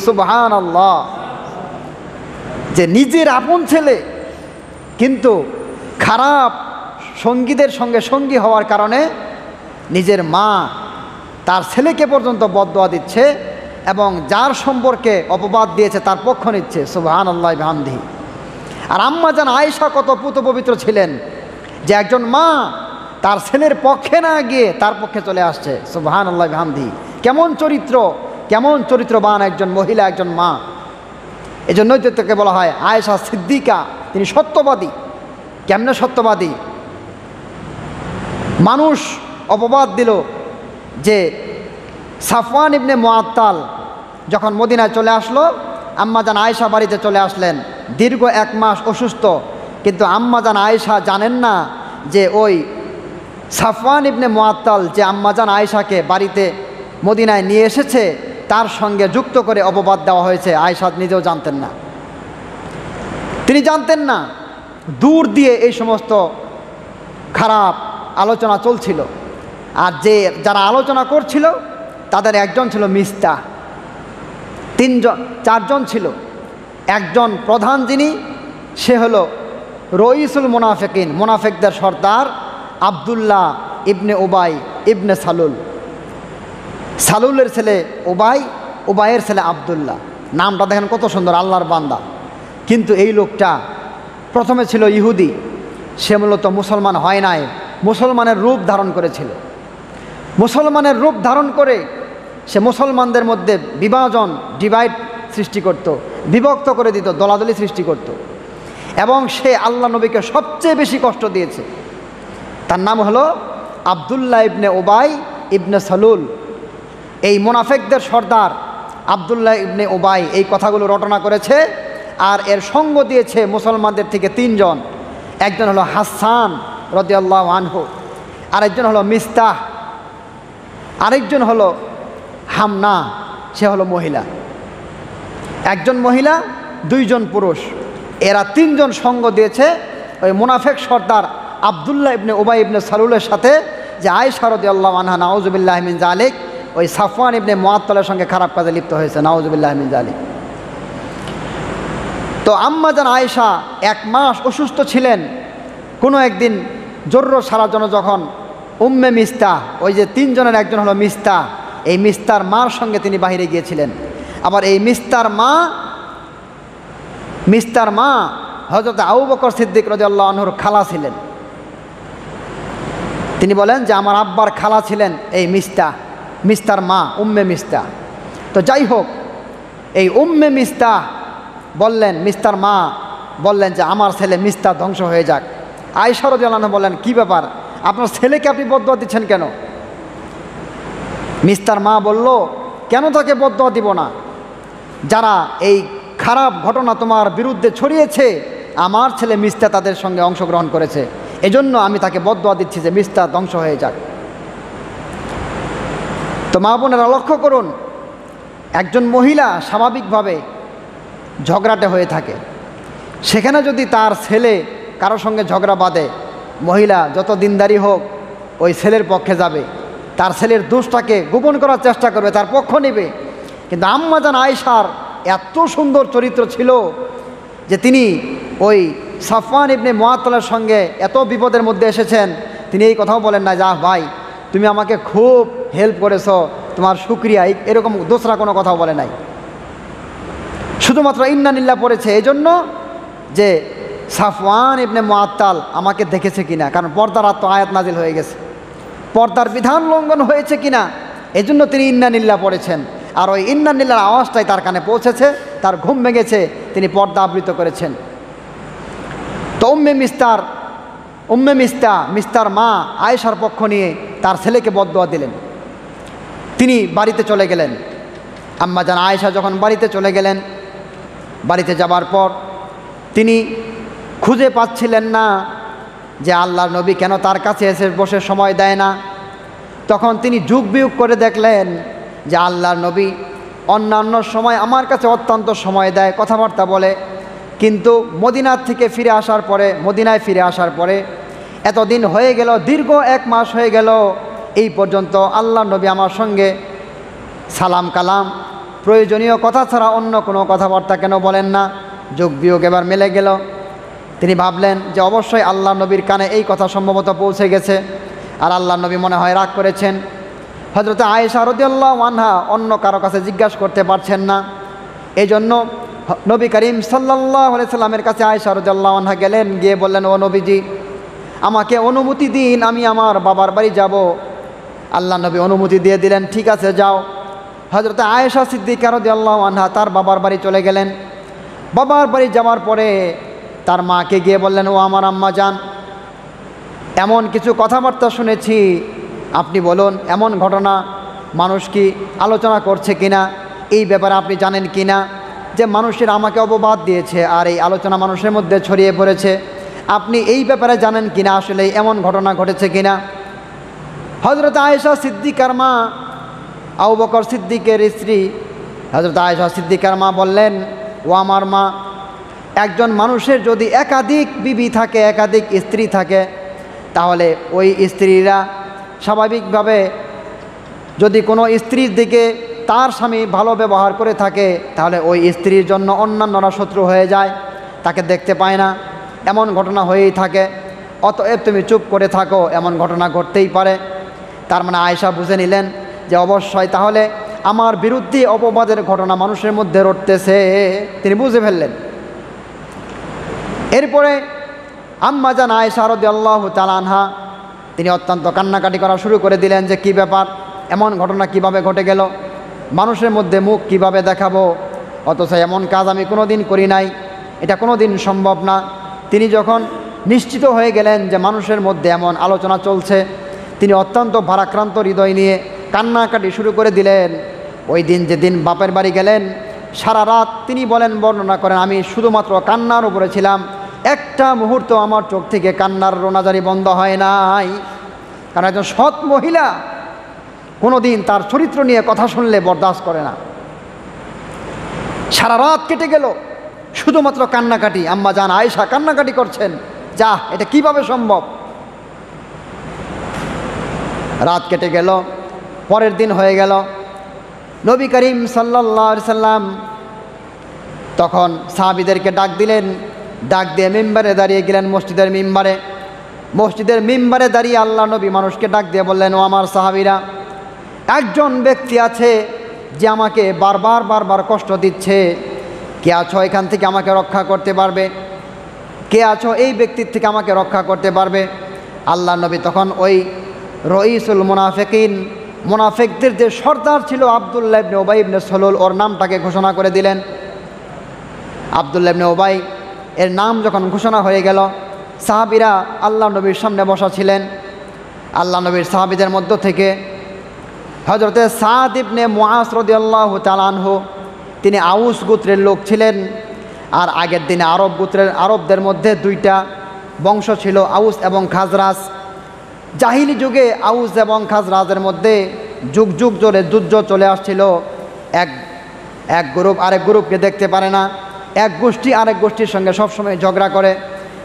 সুবহানাল্লাহ। যে নিজের আপন ছেলে কিন্তু খারাপ সঙ্গীদের সঙ্গে সঙ্গী হওয়ার কারণে নিজের মা তার ছেলেকে পর্যন্ত বদদোয়া দিচ্ছে এবং যার সম্পর্কে অপবাদ দিয়েছে তার পক্ষ নিচ্ছে। সুবহানাল্লাহি বিহামদিহি। আর আম্মাজান আয়েশা কত পুত পবিত্র ছিলেন যে একজন মা তার ছেলের পক্ষে না গিয়ে তার পক্ষে চলে আসছে। সুবহানাল্লাহি বিহামদিহি। কেমন চরিত্রবান একজন মহিলা, একজন মা। এজন্যই তো তাকে বলা হয় আয়েশা সিদ্দিকা, তিনি সত্যবাদী। কেমনে সত্যবাদী? মানুষ অপবাদ দিল যে সাফওয়ান ইবনে মুআত্তাল যখন মদিনায় চলে আসলো, আম্মাজান আয়েশা বাড়িতে চলে আসলেন। দীর্ঘ 1 মাস অসুস্থ, কিন্তু আম্মাজান আয়েশা জানেন না যে ওই সাফওয়ান ইবনে মুআত্তাল যে আম্মাজান আয়েশাকে বাড়িতে মদিনায় নিয়ে এসেছে, তার সঙ্গে যুক্ত করে অপবাদ দেওয়া হয়েছে। আয়েশা নিজেও জানতেন না, তিনি জানতেন না দূর দিয়ে এই সমস্ত খারাপ আলোচনা চলছিল। আর যারা আলোচনা করছিল তাদের একজন ছিল মিস্তাহ, চারজন ছিল। একজন প্রধান যিনি, সে হলো রইসুল মুনাফিকিন, মুনাফিকদের সর্দার আবদুল্লাহ ইবনে উবাই ইবনে সালুল। সালুলের ছেলে উবাই, উবাইয়ের ছেলে আবদুল্লাহ। নামটা দেখেন কত সুন্দর, আল্লাহর বান্দা। কিন্তু এই লোকটা প্রথমে ছিল ইহুদি, সে মূলত মুসলমান হয় নাই, মুসলমানের রূপ ধারণ করেছিল। মুসলমানের রূপ ধারণ করে সে মুসলমানদের মধ্যে বিভাজন, ডিভাইড সৃষ্টি করত, বিভক্ত করে দিত, দলাদলি সৃষ্টি করত। এবং সে আল্লাহ নবীকে সবচেয়ে বেশি কষ্ট দিয়েছে। তার নাম হলো আবদুল্লাহ ইবনে উবাই ইবনে সালুল। এই মুনাফিকদের সর্দার আবদুল্লাহ ইবনে উবাই এই কথাগুলো রটনা করেছে। আর এর সঙ্গ দিয়েছে মুসলমানদের থেকে তিনজন। একজন হলো হাসান রাদিয়াল্লাহু আনহু, আরেকজন হলো মিস্তাহ, আরেকজন হলো হামনা, সে হলো মহিলা। একজন মহিলা, দুইজন পুরুষ। এরা তিনজন সঙ্গ দিয়েছে ওই মুনাফিক সর্দার আবদুল্লাহ ইবনে উবাই ইবনে সালুলের সাথে, যে আয়েশা রাদিয়াল্লাহু আনহা নাউজুবিল্লাহি মিন যালিক ওই সাফওয়ান ইবনে মুআত্তালের সঙ্গে খারাপ কাজে লিপ্ত হয়েছে, নাউজুবিল্লাহি মিন যালিক। তো আম্মা জান আয়েশা 1 মাস অসুস্থ ছিলেন। কোনো একদিন জরুর সারার জন্য যখন উম্মে মিস্তাহ, ওই যে তিনজনের একজন হলো মিস্তাহ, এই মিস্তার মার সঙ্গে তিনি বাহিরে গিয়েছিলেন। আবার এই মিস্তার মা হযরত আবু বকর সিদ্দিক রাদিয়াল্লাহু আনহুর খালা ছিলেন। তিনি বলেন যে আমার আব্বার খালা ছিলেন এই মিস্তার মা উম্মে মিস্তাহ। তো যাই হোক, এই উম্মে মিস্তাহ বললেন, মিস্তার মা বললেন যে আমার ছেলে মিস্তাহ ধ্বংস হয়ে যাক। আয়েশা রাদিয়াল্লাহু আনহা বললেন, কী ব্যাপার, আপনার ছেলেকে আপনি বদদুয়া দিচ্ছেন কেন? মিস্তার মা বলল, কেন তাকে বদদুয়া দিব না? যারা এই খারাপ ঘটনা তোমার বিরুদ্ধে ছড়িয়েছে, আমার ছেলে মিস্তাহ তাদের সঙ্গে অংশগ্রহণ করেছে, এজন্য আমি তাকে বদদুয়া দিচ্ছি যে মিস্তাহ ধ্বংস হয়ে যাক। তো মা বোনেরা লক্ষ্য করুন, একজন মহিলা স্বাভাবিকভাবে ঝগড়াটে হয়ে থাকে, সেখানে যদি তার ছেলে কারোর সঙ্গে ঝগড়া বাঁধে, মহিলা যত দিনদারি হোক ওই ছেলের পক্ষে যাবে, তার ছেলের দোষটাকে গোপন করার চেষ্টা করবে, তার পক্ষ নেবে। কিন্তু আম্মা জান আয়েশার এত সুন্দর চরিত্র ছিল যে তিনি ওই সাফওয়ান ইবনে মুআত্তালের সঙ্গে এত বিপদের মধ্যে এসেছেন, তিনি এই কথাও বলেন না যে আহ ভাই তুমি আমাকে খুব হেল্প করেছো, তোমার শুকরিয়া, এরকম দোসরা কোনো কথাও বলে নাই। শুধুমাত্র ইন্না লিল্লাহ পড়েছে এই জন্য যে সাফওয়ান ইবনে মুআত্তাল আমাকে দেখেছে কিনা, কারণ পর্দার আয়াত নাজিল হয়ে গেছে, পর্দার বিধান লঙ্ঘন হয়েছে কিনা, এজন্য তিনি ইন্না লিল্লাহ পড়েছেন। আর ওই ইন্না লিল্লাহর আওয়াজটাই তার কানে পৌঁছেছে, তার ঘুম ভেঙেছে, তিনি পর্দা আবৃত করেছেন। তো মিস্তার মা আয়েশার পক্ষ নিয়ে তার ছেলেকে বদদুয়া দিলেন। তিনি বাড়িতে চলে গেলেন। আম্মা জান আয়েশা যখন বাড়িতে চলে গেলেন, বাড়িতে যাবার পর তিনি খুঁজে পাচ্ছিলেন না যে আল্লাহর নবী কেন তার কাছে এসে বসে সময় দেয় না। তখন তিনি যুগ বিয়োগ করে দেখলেন যে আল্লাহর নবী অন্যান্য সময় আমার কাছে অত্যন্ত সময় দেয়, কথাবার্তা বলে, কিন্তু মদিনায় ফিরে আসার পরে এতদিন হয়ে গেল, দীর্ঘ 1 মাস হয়ে গেল, এই পর্যন্ত আল্লাহর নবী আমার সঙ্গে সালাম কালাম প্রয়োজনীয় কথা ছাড়া অন্য কোনো কথাবার্তা কেন বলেন না। যোগ বিয়োগ এবার মিলে গেল। তিনি ভাবলেন যে অবশ্যই আল্লাহর নবীর কানে এই কথা সম্ভবত পৌঁছে গেছে, আর আল্লাহর নবী মনে হয় রাগ করেছেন। হযরত আয়েশা রাদিয়াল্লাহু আনহা অন্য কারো কাছে জিজ্ঞাসা করতে পারছেন না, এই জন্য নবী করিম সাল্লাল্লাহু আলাইহি সাল্লামের কাছে আয়েশা রাদিয়াল্লাহু আনহা গেলেন, গিয়ে বললেন, ও নবীজি আমাকে অনুমতি দিন, আমি আমার বাবার বাড়ি যাব। আল্লাহ নবী অনুমতি দিয়ে দিলেন, ঠিক আছে যাও। হযরত আয়েশা সিদ্দিকা রাদিয়াল্লাহু আনহা তার বাবার বাড়ি চলে গেলেন। বাবার বাড়ি যাওয়ার পরে তার মাকে গিয়ে বললেন, ও আমার আম্মা জান, এমন কিছু কথাবার্তা শুনেছি, আপনি বলুন এমন ঘটনা মানুষ কি আলোচনা করছে কিনা, এই ব্যাপারে আপনি জানেন কিনা যে মানুষের আমাকে অপবাদ দিয়েছে আর এই আলোচনা মানুষের মধ্যে ছড়িয়ে পড়েছে, আপনি এই ব্যাপারে জানেন কিনা, আসলে এমন ঘটনা ঘটেছে কিনা। হযরত আয়েশা সিদ্দিকার মা আবু বকর সিদ্দিকের স্ত্রী হযরত আয়েশা সিদ্দিকার মা বললেন, ও আমার মা, একজন মানুষের যদি একাধিক বিবি থাকে, একাধিক স্ত্রী থাকে, তাহলে ওই স্ত্রীরা স্বাভাবিকভাবে যদি কোনো স্ত্রীর দিকে তার স্বামী ভালো ব্যবহার করে থাকে, তাহলে ওই স্ত্রীর জন্য অন্যান্যরা শত্রু হয়ে যায়, তাকে দেখতে পায় না, এমন ঘটনা হয়েই থাকে। অতএব তুমি চুপ করে থাকো, এমন ঘটনা ঘটতেই পারে। তার মানে আয়েশা বুঝে নিলেন যে অবশ্যই তাহলে আমার বিরুদ্ধে অপবাদের ঘটনা মানুষের মধ্যে রটতেছে, তিনি বুঝে ফেললেন। এরপরে আম্মা জান আয়েশা রাদিয়াল্লাহু তাআলা আনহা তিনি অত্যন্ত কান্নাকাটি করা শুরু করে দিলেন যে কি ব্যাপার, এমন ঘটনা কিভাবে ঘটে গেল, মানুষের মধ্যে মুখ কিভাবে দেখাবো, অথচ এমন কাজ আমি কোনো দিন করি নাই, এটা কোনো দিন সম্ভব না। তিনি যখন নিশ্চিত হয়ে গেলেন যে মানুষের মধ্যে এমন আলোচনা চলছে, তিনি অত্যন্ত ভারাক্রান্ত হৃদয় নিয়ে কান্নাকাটি শুরু করে দিলেন। ওই দিন যেদিন বাপের বাড়ি গেলেন, সারা রাত তিনি বলেন, বর্ণনা করেন, আমি শুধুমাত্র কান্নার উপরে ছিলাম, একটা মুহূর্ত আমার চোখ থেকে কান্নার রোনাজারি বন্ধ হয় নাই। কারণ একজন সৎ মহিলা কোনো দিন তার চরিত্র নিয়ে কথা শুনলে বরদাস্ত করে না। সারা রাত কেটে গেল শুধুমাত্র কান্নাকাটি, আম্মা জান আয়েশা কান্নাকাটি করছেন, যা এটা কিভাবে সম্ভব। রাত কেটে গেল, পরের দিন হয়ে গেল। নবী করিম সাল্লাল্লাহু আলাইহি সাল্লাম তখন সাহাবীদেরকে ডাক দিলেন, ডাক দিয়ে মিম্বারে দাঁড়িয়ে গেলেন, মসজিদের মিম্বারে দাঁড়িয়ে আল্লাহ নবী মানুষকে ডাক দিয়ে বললেন, ও আমার সাহাবীরা, একজন ব্যক্তি আছে যে আমাকে বারবার কষ্ট দিচ্ছে, কে আছো এখান থেকে আমাকে রক্ষা করতে পারবে? কে আছো এই ব্যক্তির থেকে আমাকে রক্ষা করতে পারবে? আল্লাহ নবী তখন ওই রঈসুল মুনাফিকিন, মুনাফিকদের যে সর্দার ছিল আব্দুল্লাহ ইবনে উবাই ইবনে সলুল, ওর নামটাকে ঘোষণা করে দিলেন। আব্দুল্লাহ ইবনে উবাই এর নাম যখন ঘোষণা হয়ে গেল, সাহাবীরা আল্লাহ নবীর সামনে বসা ছিলেন। আল্লাহ নবীর সাহাবীদের মধ্য থেকে হযরতে সাদ ইবনে মুআজ রাদিয়াল্লাহু তাআলা আনহু, তিনি আউস গোত্রের লোক ছিলেন। আর আগের দিনে আরবদের মধ্যে দুইটা বংশ ছিল, আউস এবং খাজরাজ। জাহিলি যুগে আউস এবং খাজরাজের মধ্যে যুগ যুগ ধরে যুদ্ধ চলে আসছিল। এক গ্রুপ আরেক গ্রুপকে দেখতে পারে না, এক গোষ্ঠী আরেক গোষ্ঠীর সঙ্গে সবসময় ঝগড়া করে।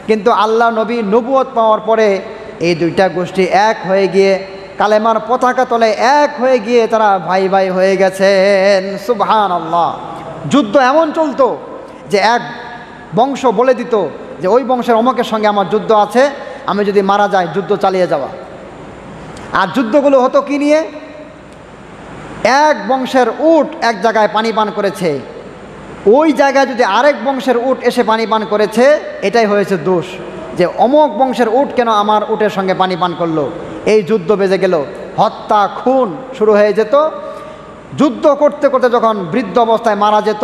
কিন্তু আল্লাহ নবী নবুয়ত পাওয়ার পরে এই দুইটা গোষ্ঠী এক হয়ে গিয়ে কালেমার পতাকা তলে এক হয়ে গিয়ে তারা ভাই ভাই হয়ে গেছেন। সুবহানাল্লাহ। যুদ্ধ এমন চলতো যে এক বংশ বলে দিত যে ওই বংশের অমকের সঙ্গে আমার যুদ্ধ আছে, আমি যদি মারা যাই যুদ্ধ চালিয়ে যাওয়া। আর যুদ্ধগুলো হতো কি নিয়ে? এক বংশের উট এক জায়গায় পানি পান করেছে, ওই জায়গায় যদি আরেক বংশের উট এসে পানি পান করেছে, এটাই হয়েছে দোষ, যে অমক বংশের উট কেন আমার উটের সঙ্গে পানি পান করলো। এই যুদ্ধ বেজে গেল, হত্যা খুন শুরু হয়ে যেত। যুদ্ধ করতে করতে যখন বৃদ্ধ অবস্থায় মারা যেত,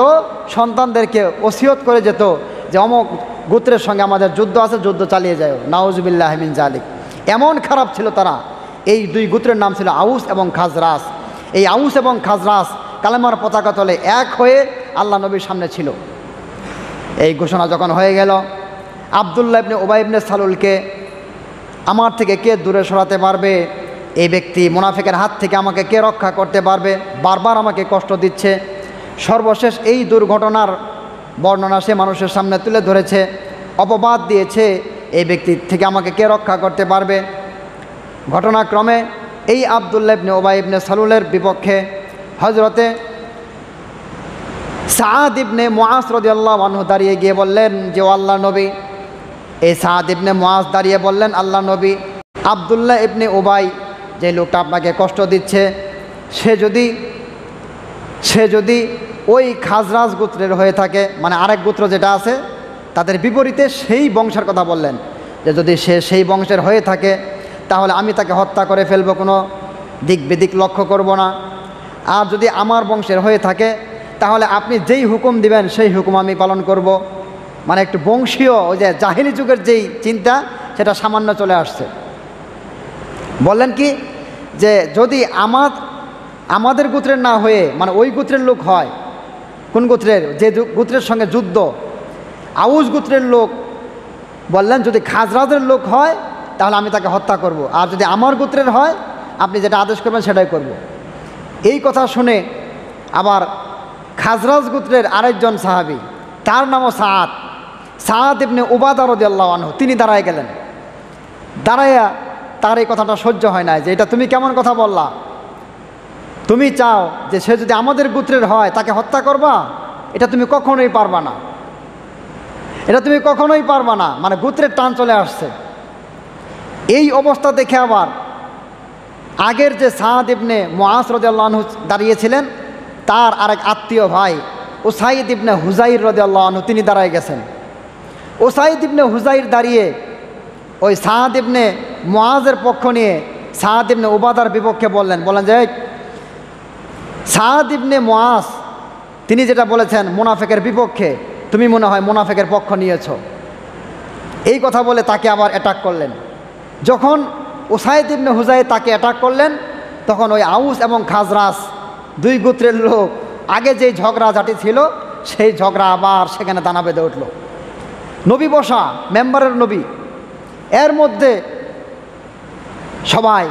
সন্তানদেরকে ওসিয়ত করে যেত যে অমক গোত্রের সঙ্গে আমাদের যুদ্ধ আছে, যুদ্ধ চালিয়ে যায়। নাউজুবিল্লাহ মিন জালিক। এমন খারাপ ছিল তারা। এই দুই গোত্রের নাম ছিল আউস এবং খাজরাজ। এই আউস এবং খাজরাজ কালেমার পতাকা তলে এক হয়ে আল্লাহ নবীর সামনে ছিল। এই ঘোষণা যখন হয়ে গেল, আব্দুল্লাহ ইবনে উবাই ইবনে সালুলকে আমার থেকে কে দূরে সরাতে পারবে? এই ব্যক্তি মুনাফিকের হাত থেকে আমাকে কে রক্ষা করতে পারবে? বারবার আমাকে কষ্ট দিচ্ছে। সর্বশেষ এই দুর্ঘটনার বর্ণনা সে মানুষের সামনে তুলে ধরেছে, অপবাদ দিয়েছে, এই ব্যক্তির থেকে আমাকে কে রক্ষা করতে পারবে? ঘটনাক্রমে এই আব্দুল্লাহ ইবনে উবাই ইবনে সালুলের বিপক্ষে হযরতে সাদ ইবনে মুআজ রাদিয়াল্লাহু আনহু দাঁড়িয়ে গিয়ে বললেন যে ও আল্লাহ নবী। এই সাদ ইবনে মুআজ দাঁড়িয়ে বললেন, আল্লাহ নবী, আব্দুল্লাহ ইবনে উবাই যে লোকটা আপনাকে কষ্ট দিচ্ছে, সে যদি ওই খাজরাজ গোত্রের হয়ে থাকে, মানে আরেক গোত্র যেটা আছে তাদের বিপরীতে সেই বংশের কথা বললেন, যে যদি সে সেই বংশের হয়ে থাকে তাহলে আমি তাকে হত্যা করে ফেলব, কোনো দিক বিদিক লক্ষ্য করব না। আর যদি আমার বংশের হয়ে থাকে তাহলে আপনি যেই হুকুম দিবেন সেই হুকুম আমি পালন করব। মানে একটু বংশীয় ওই যে জাহিলি যুগের যেই চিন্তা, সেটা সামান্য চলে আসছে। বললেন কি যে যদি আমাদের গোত্রের না হয়ে, মানে ওই গোত্রের লোক হয়, কোন গোত্রের? যে গোত্রের সঙ্গে যুদ্ধ, আউস গোত্রের লোক। বললেন যদি খাজরাজের লোক হয় তাহলে আমি তাকে হত্যা করব, আর যদি আমার গোত্রের হয় আপনি যেটা আদেশ করবেন সেটাই করব। এই কথা শুনে আবার খাজরাজ গোত্রের আরেকজন সাহাবী, তার নামও সাআদ ইবনে উবাদা রাদিয়াল্লাহু আনহু, তিনি দাঁড়ায় গেলেন। দাঁড়াইয়া তার এই কথাটা সহ্য হয় না যে এটা তুমি কেমন কথা বললা, তুমি চাও যে সে যদি আমাদের গোত্রের হয় তাকে হত্যা করবা, এটা তুমি কখনোই পারবা না, এটা তুমি কখনোই পারবা না, মানে গোত্রের টান চলে আসছে। এই অবস্থা দেখে আবার আগের যে সাআদ ইবনে মুআজ রাদিয়াল্লাহু আনহু দাঁড়িয়েছিলেন, তার আরেক আত্মীয় ভাই উসাইদ ইবনে হুজাইর রাদিয়াল্লাহু আনহু তিনি দাঁড়ায় গেছেন। উসাইদ ইবনে হুজাইর দাঁড়িয়ে ওই সাআদ ইবনে মুআজের পক্ষ নিয়ে সাআদ ইবনে উবাদার বিপক্ষে বললেন যে সাআদ ইবনে মুআজ তিনি যেটা বলেছেন মুনাফিকের বিপক্ষে, তুমি মনে হয় মুনাফিকের পক্ষ নিয়েছ। এই কথা বলে তাকে আবার অ্যাটাক করলেন। যখন উসাইদ ইবনে হুজাইর তাকে অ্যাটাক করলেন, তখন ওই আউস এবং খাজরাজ দুই গোত্রের লোক আগে যেই ঝগড়াঝাটি ছিল সেই ঝগড়া আবার সেখানে দানা বেঁধে উঠল। নবী বসা, মেম্বারের নবী, এর মধ্যে সবাই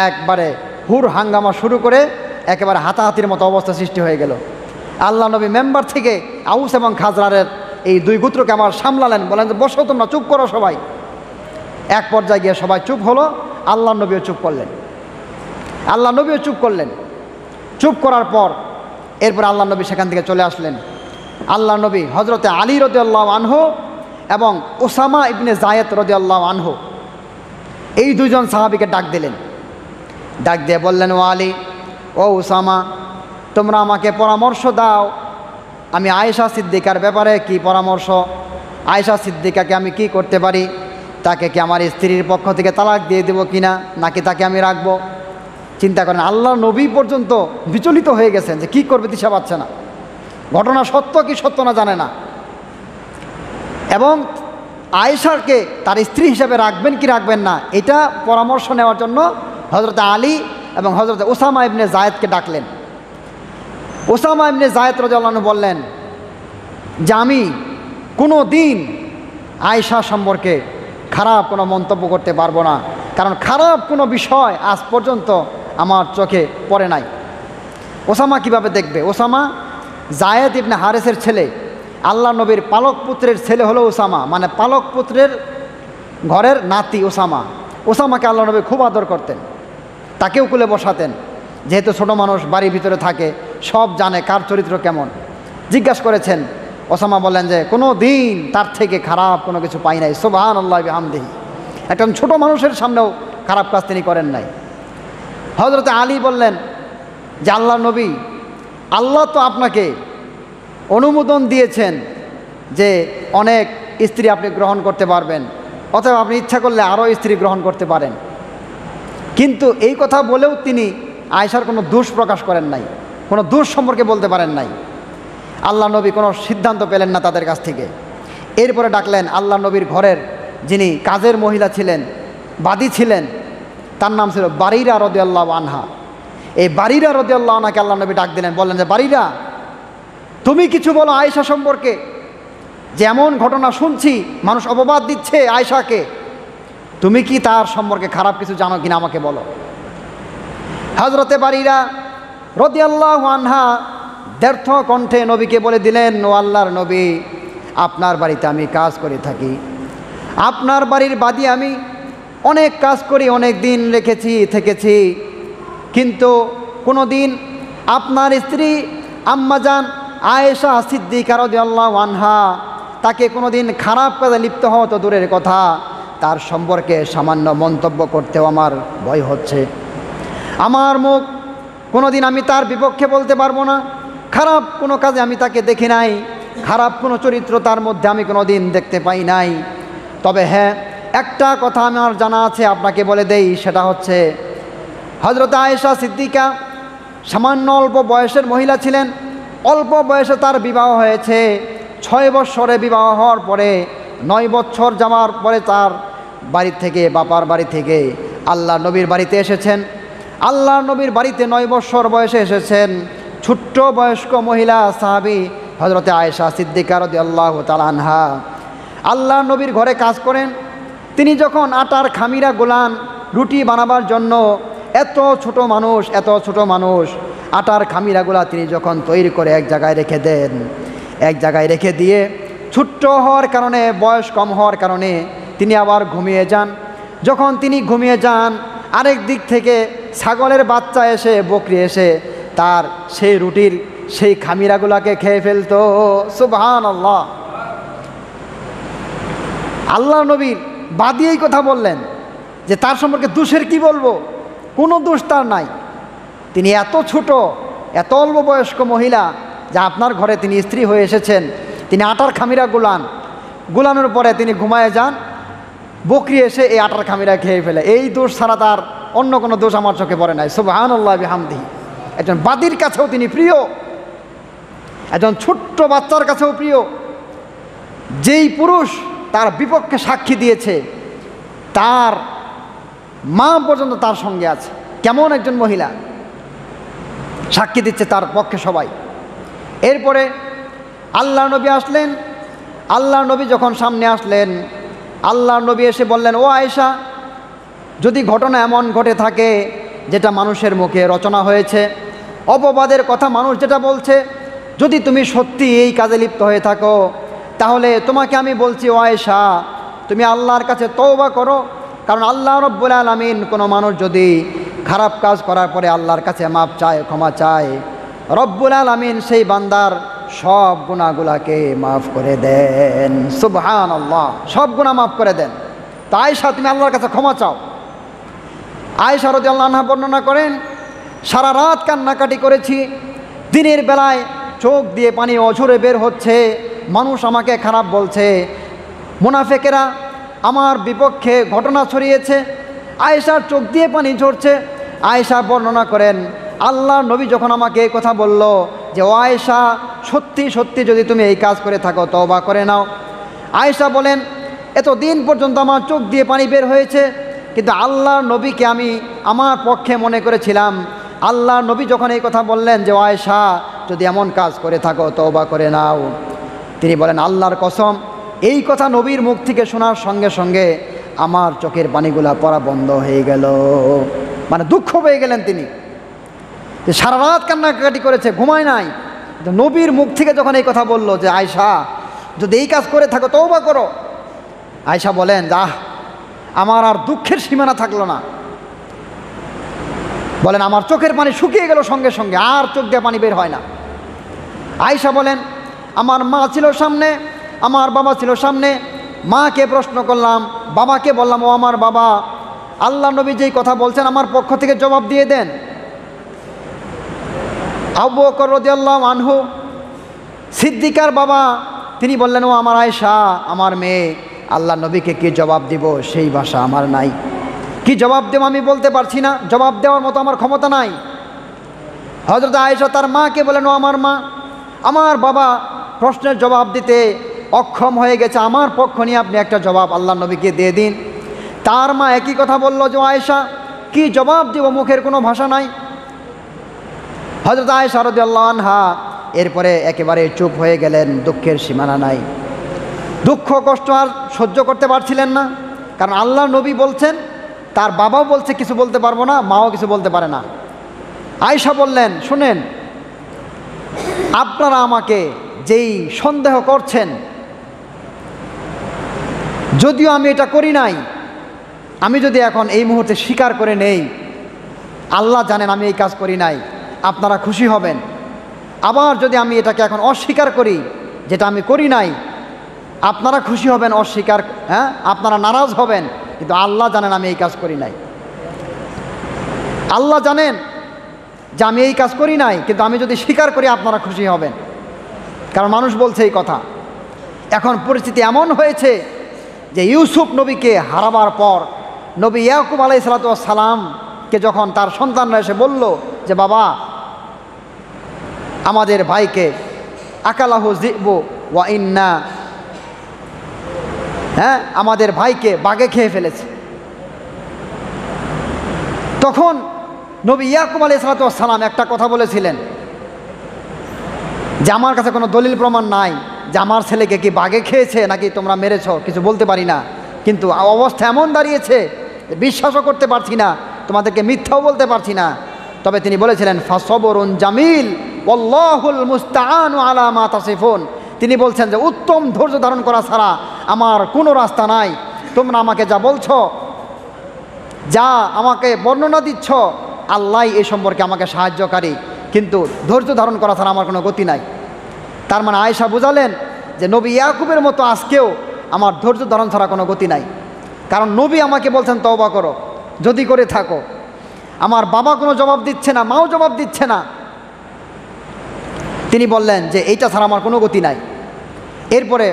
একবারে হুর হাঙ্গামা শুরু করে একেবারে হাতাহাতির মতো অবস্থা সৃষ্টি হয়ে গেল। আল্লাহ নবী মেম্বার থেকে আউস এবং খাজরাজের এই দুই গোত্রকে আমার সামলালেন, বলেন যে বসো তোমরা, চুপ করো সবাই। এক পর্যায়ে গিয়ে সবাই চুপ হলো, আল্লাহ নবীও চুপ করলেন। চুপ করার পর এরপর আল্লাহ নবী সেখান থেকে চলে আসলেন। আল্লাহ নবী হজরতে আলী রাদিয়াল্লাহু আনহু এবং উসামা ইবনে যায়েদ রাদিয়াল্লাহু আনহু এই দুজন সাহাবীকে ডাক দিলেন। ডাক দিয়ে বললেন, ও আলী, ও উসামা, তোমরা আমাকে পরামর্শ দাও, আমি আয়েশা সিদ্দিকার ব্যাপারে কি পরামর্শ, আয়েশা সিদ্দিকাকে আমি কি করতে পারি, তাকে কি আমার স্ত্রীর পক্ষ থেকে তালাক দিয়ে দেবো কিনা, নাকি তাকে আমি রাখবো। চিন্তা করেন, আল্লাহ নবী পর্যন্ত বিচলিত হয়ে গেছেন যে কি করবে দিশা পাচ্ছে না, ঘটনা সত্য কি সত্য না জানে না, এবং আয়েশাকে তার স্ত্রী হিসেবে রাখবেন কি রাখবেন না এটা পরামর্শ নেওয়ার জন্য হজরত আলী এবং হজরত উসামা ইবনে যায়েদকে ডাকলেন। উসামা ইবনে যায়েদ রাদিয়াল্লাহু আনহু বললেন যে আমি কোনো দিন আয়েশা সম্পর্কে খারাপ কোনো মন্তব্য করতে পারবো না, কারণ খারাপ কোনো বিষয় আজ পর্যন্ত আমার চোখে পড়ে নাই। ওসামা কিভাবে দেখবে? ওসামা যায়েদ ইবনে হারেসের ছেলে, আল্লাহ নবীর পালক পুত্রের ছেলে হলো ওসামা, মানে পালক পুত্রের ঘরের নাতি ওসামা। ওসামাকে আল্লাহ নবী খুব আদর করতেন, তাকেও কুলে বসাতেন, যেহেতু ছোটো মানুষ বাড়ির ভিতরে থাকে, সব জানে কার চরিত্র কেমন। জিজ্ঞাসা করেছেন, ওসামা বলেন যে কোনো দিন তার থেকে খারাপ কোনো কিছু পাই নাই, সুবহানাল্লাহি বিহামদিহি। একজন ছোট মানুষের সামনেও খারাপ কাজ তিনি করেন নাই। হযরতে আলী বললেন যে আল্লাহ নবী, আল্লাহ তো আপনাকে অনুমোদন দিয়েছেন যে অনেক স্ত্রী আপনি গ্রহণ করতে পারবেন, অথবা আপনি ইচ্ছা করলে আরও স্ত্রী গ্রহণ করতে পারেন। কিন্তু এই কথা বলেও তিনি আয়েশার কোনো দোষ প্রকাশ করেন নাই, কোনো দোষ সম্পর্কে বলতে পারেন নাই। আল্লাহ নবী কোনো সিদ্ধান্ত পেলেন না তাদের কাছ থেকে। এরপরে ডাকলেন আল্লাহ নবীর ঘরের যিনি কাজের মহিলা ছিলেন, বাদী ছিলেন, তার নাম ছিল বারিরা রাদিয়াল্লাহু আনহা। এই বারিরা রাদিয়াল্লাহু আনহাকে আল্লাহ নবী ডাক দিলেন, বললেন যে বারিরা, তুমি কিছু বলো আয়েশা সম্পর্কে, যেমন ঘটনা শুনছি মানুষ অপবাদ দিচ্ছে আয়েশাকে, তুমি কি তার সম্পর্কে খারাপ কিছু জানো কিনা আমাকে বলো। হযরতে বারিরা রাদিয়াল্লাহু আনহা ব্যর্থ কণ্ঠে নবীকে বলে দিলেন, ও আল্লাহর নবী, আপনার বাড়িতে আমি কাজ করে থাকি, আপনার বাড়ির বাদী আমি অনেক কাজ করি, অনেক দিন থেকেছি, কিন্তু কোনো দিন আপনার স্ত্রী আম্মাজান আয়েশা সিদ্দিকা রাদিয়াল্লাহু আনহা তাকে কোনো দিন খারাপ কাজে লিপ্ত হওয়া তো দূরের কথা, তার সম্পর্কে সামান্য মন্তব্য করতেও আমার ভয় হচ্ছে। আমার মুখ কোনো দিন আমি তার বিপক্ষে বলতে পারবো না, খারাপ কোনো কাজে আমি তাকে দেখি নাই, খারাপ কোনো চরিত্র তার মধ্যে আমি কোনো দিন দেখতে পাই নাই। তবে হ্যাঁ, একটা কথা আমার জানা আছে, আপনাকে বলে দেই, সেটা হচ্ছে হযরত আয়েশা সিদ্দিকা সামান্য অল্প বয়সের মহিলা ছিলেন। অল্প বয়সে তার বিবাহ হয়েছে, 6 বৎসরে বিবাহ হওয়ার পরে 9 বৎসর যাওয়ার পরে তার বাড়ি থেকে, বাপার বাড়ি থেকে আল্লাহ নবীর বাড়িতে এসেছেন। আল্লাহ নবীর বাড়িতে 9 বৎসর বয়সে এসেছেন ছোট্ট বয়স্ক মহিলা সাহাবী হযরতে আয়েশা সিদ্দিকা রাদিয়াল্লাহু তাআলা আনহা। আল্লাহ নবীর ঘরে কাজ করেন। তিনি যখন আটার খামিরা গোলান রুটি বানাবার জন্য এত ছোট মানুষ আটার খামিরাগুলা তিনি যখন তৈরি করে এক জায়গায় রেখে দেন, এক জায়গায় রেখে দিয়ে ছোট্ট হওয়ার কারণে, বয়স কম হওয়ার কারণে তিনি আবার ঘুমিয়ে যান। যখন তিনি ঘুমিয়ে যান, আরেক দিক থেকে ছাগলের বাচ্চা এসে, বকরি এসে তার সেই রুটির সেই খামিরাগুলাকে খেয়ে ফেলতো। সুবহানাল্লাহ। আল্লাহ নবীর বাদী এই কথা বললেন যে তার সম্পর্কে দোষের কি বলবো, কোনো দোষ তার নাই। তিনি এত ছোট, এত অল্প বয়স্ক মহিলা, যা আপনার ঘরে তিনি স্ত্রী হয়ে এসেছেন, তিনি আটার খামিরা গুলানোর পরে তিনি ঘুমায় যান, বকরি এসে এই আটার খামিরা খেয়ে ফেলে। এই দোষ ছাড়া তার অন্য কোনো দোষ আমার চোখে পড়ে নাই। সুবহানাল্লাহ বিহামদিহি। একজন বাদীর কাছেও তিনি প্রিয়, একজন ছোট্ট বাচ্চার কাছেও প্রিয়। যেই পুরুষ তার বিপক্ষে সাক্ষী দিয়েছে, তার মা পর্যন্ত তার সঙ্গে আছে। কেমন একজন মহিলা সাক্ষী দিচ্ছে তার পক্ষে সবাই। এরপরে আল্লাহ নবী আসলেন। আল্লাহ নবী যখন সামনে আসলেন, আল্লাহ নবী এসে বললেন, ও আয়েশা, যদি ঘটনা এমন ঘটে থাকে যেটা মানুষের মুখে রচনা হয়েছে, অপবাদের কথা মানুষ যেটা বলছে, যদি তুমি সত্যি এই কাজে লিপ্ত হয়ে থাকো, তাহলে তোমাকে আমি বলছি, ও আয়েশা, তুমি আল্লাহর কাছে তওবা করো। কারণ আল্লাহ রব্বুল আলামিন কোনো মানুষ যদি খারাপ কাজ করার পরে আল্লাহর কাছে মাপ চায়, ক্ষমা চায়, রব্বুল আলামিন সেই বান্দার সব গুনাহগুলাকে মাফ করে দেন। সুবহানাল্লাহ। সব গুনাহ মাফ করে দেন। তো আয়েশা, তুমি আল্লাহর কাছে ক্ষমা চাও। আয়েশা রাদিয়াল্লাহু আনহা বর্ণনা করেন, সারা রাত কান্নাকাটি করেছি, দিনের বেলায় চোখ দিয়ে পানি অঝরে বের হচ্ছে, মানুষ আমাকে খারাপ বলছে, মুনাফিকেরা আমার বিপক্ষে ঘটনা ছড়িয়েছে, আয়েশার চোখ দিয়ে পানি ঝরছে। আয়েশা বর্ণনা করেন, আল্লাহ নবী যখন আমাকে এই কথা বলল যে, ও আয়েশা, সত্যি সত্যি যদি তুমি এই কাজ করে থাকো, তওবা করে নাও। আয়েশা বলেন, এতদিন পর্যন্ত আমার চোখ দিয়ে পানি বের হয়েছে, কিন্তু আল্লাহ নবীকে আমি আমার পক্ষে মনে করেছিলাম। আল্লাহ নবী যখন এই কথা বললেন যে, ও আয়েশা, যদি এমন কাজ করে থাকো, তওবা করে নাও, তিনি বলেন, আল্লাহর কসম, এই কথা নবীর মুখ থেকে শোনার সঙ্গে সঙ্গে আমার চোখের পানিগুলা পড়া বন্ধ হয়ে গেল। মানে দুঃখ পেয়ে গেলেন তিনি, যে সারা রাত কান্নাকাটি করেছে, ঘুমায় নাই, নবীর মুখ থেকে যখন এই কথা বলল যে, আয়েশা, যদি এই কাজ করে থাকো, তওবা করো। আয়েশা বলেন, আমার আর দুঃখের সীমানা থাকলো না। বলেন, আমার চোখের পানি শুকিয়ে গেল সঙ্গে সঙ্গে, আর চোখ দিয়ে পানি বের হয় না। আয়েশা বলেন, আমার মা ছিল সামনে, আমার বাবা ছিল সামনে, মাকে প্রশ্ন করলাম, বাবাকে বললাম, ও আমার বাবা, আল্লাহ নবী যেই কথা বলছেন আমার পক্ষ থেকে জবাব দিয়ে দেন। আবু বকর রাদিয়াল্লাহু আনহু, সিদ্দিকার বাবা, তিনি বললেন, ও আমার আয়েশা, আমার মেয়ে, আল্লাহ নবীকে কি জবাব দিব সেই ভাষা আমার নাই, কি জবাব দেব আমি বলতে পারছি না, জবাব দেওয়ার মতো আমার ক্ষমতা নাই। হযরত আয়েশা তার মাকে বলেন, ও আমার মা, আমার বাবা প্রশ্নের জবাব দিতে অক্ষম হয়ে গেছে, আমার পক্ষ নিয়ে আপনি একটা জবাব আল্লাহ নবীকে দিয়ে দিন। তার মা একই কথা বলল যে, আয়েশা, কি জবাব দিব, মুখের কোনো ভাষা নাই। হযরত আয়েশা রাদিয়াল্লাহু আনহা এরপরে একেবারে চুপ হয়ে গেলেন, দুঃখের সীমানা নাই, দুঃখ কষ্ট আর সহ্য করতে পারছিলেন না। কারণ আল্লাহ নবী বলছেন, তার বাবাও বলছে কিছু বলতে পারবো না, মাও কিছু বলতে পারে না। আয়েশা বললেন, শুনেন, আপনারা আমাকে যেই সন্দেহ করছেন, যদিও আমি এটা করি নাই, আমি যদি এখন এই মুহূর্তে স্বীকার করে নেই, আল্লাহ জানেন আমি এই কাজ করি নাই, আপনারা খুশি হবেন। আবার যদি আমি এটাকে এখন অস্বীকার করি, যেটা আমি করি নাই, আপনারা খুশি হবেন, অস্বীকার, আপনারা নারাজ হবেন, কিন্তু আল্লাহ জানেন আমি এই কাজ করি নাই। আল্লাহ জানেন যে আমি এই কাজ করি নাই, কিন্তু আমি যদি স্বীকার করি আপনারা খুশি হবেন। কারণ মানুষ বলছে এই কথা। এখন পরিস্থিতি এমন হয়েছে যে ইউসুফ নবীকে হারাবার পর নবী ইয়াকুব আলাইহিস সালামকে যখন তার সন্তানরা এসে বলল যে, বাবা, আমাদের ভাইকে আকালাহু যিবু ওয়া ইন্না, আমাদের ভাইকে বাঘে খেয়ে ফেলেছে, তখন নবী ইয়াকুব আলাইহিস সালাম একটা কথা বলেছিলেন যে, আমার কাছে কোনো দলিল প্রমাণ নাই যে আমার ছেলেকে কি বাঘে খেয়েছে নাকি তোমরা মেরেছ, কিছু বলতে পারি না, কিন্তু অবস্থা এমন দাঁড়িয়েছে বিশ্বাসও করতে পারছি না তোমাদেরকে মিথ্যাও বলতে পারছি না। তবে তিনি বলেছিলেন ফাসবরুন জামিল ওয়াল্লাহুল মুস্তাআনু আলা মা তাসিফুন। তিনি বলছেন যে উত্তম ধৈর্য ধারণ করা ছাড়া আমার কোনো রাস্তা নাই। তোমরা আমাকে যা বলছো, যা আমাকে বর্ণনা দিচ্ছ, আল্লাহ এই সম্পর্কে আমাকে সাহায্যকারী, কিন্তু ধৈর্য ধারণ করা ছাড়া আমার কোনো গতি নাই। তার মানে আয়েশা বুঝালেন যে নবী ইয়াকুবের মতো আজকেও আমার ধৈর্য ধারণ ছাড়া কোনো গতি নাই। কারণ নবী আমাকে বলছেন তওবা করো, যদি করে থাকো। আমার বাবা কোনো জবাব দিচ্ছে না, মাও জবাব দিচ্ছে না। তিনি বললেন যে এইটা ছাড়া আমার কোনো গতি নাই। এরপরে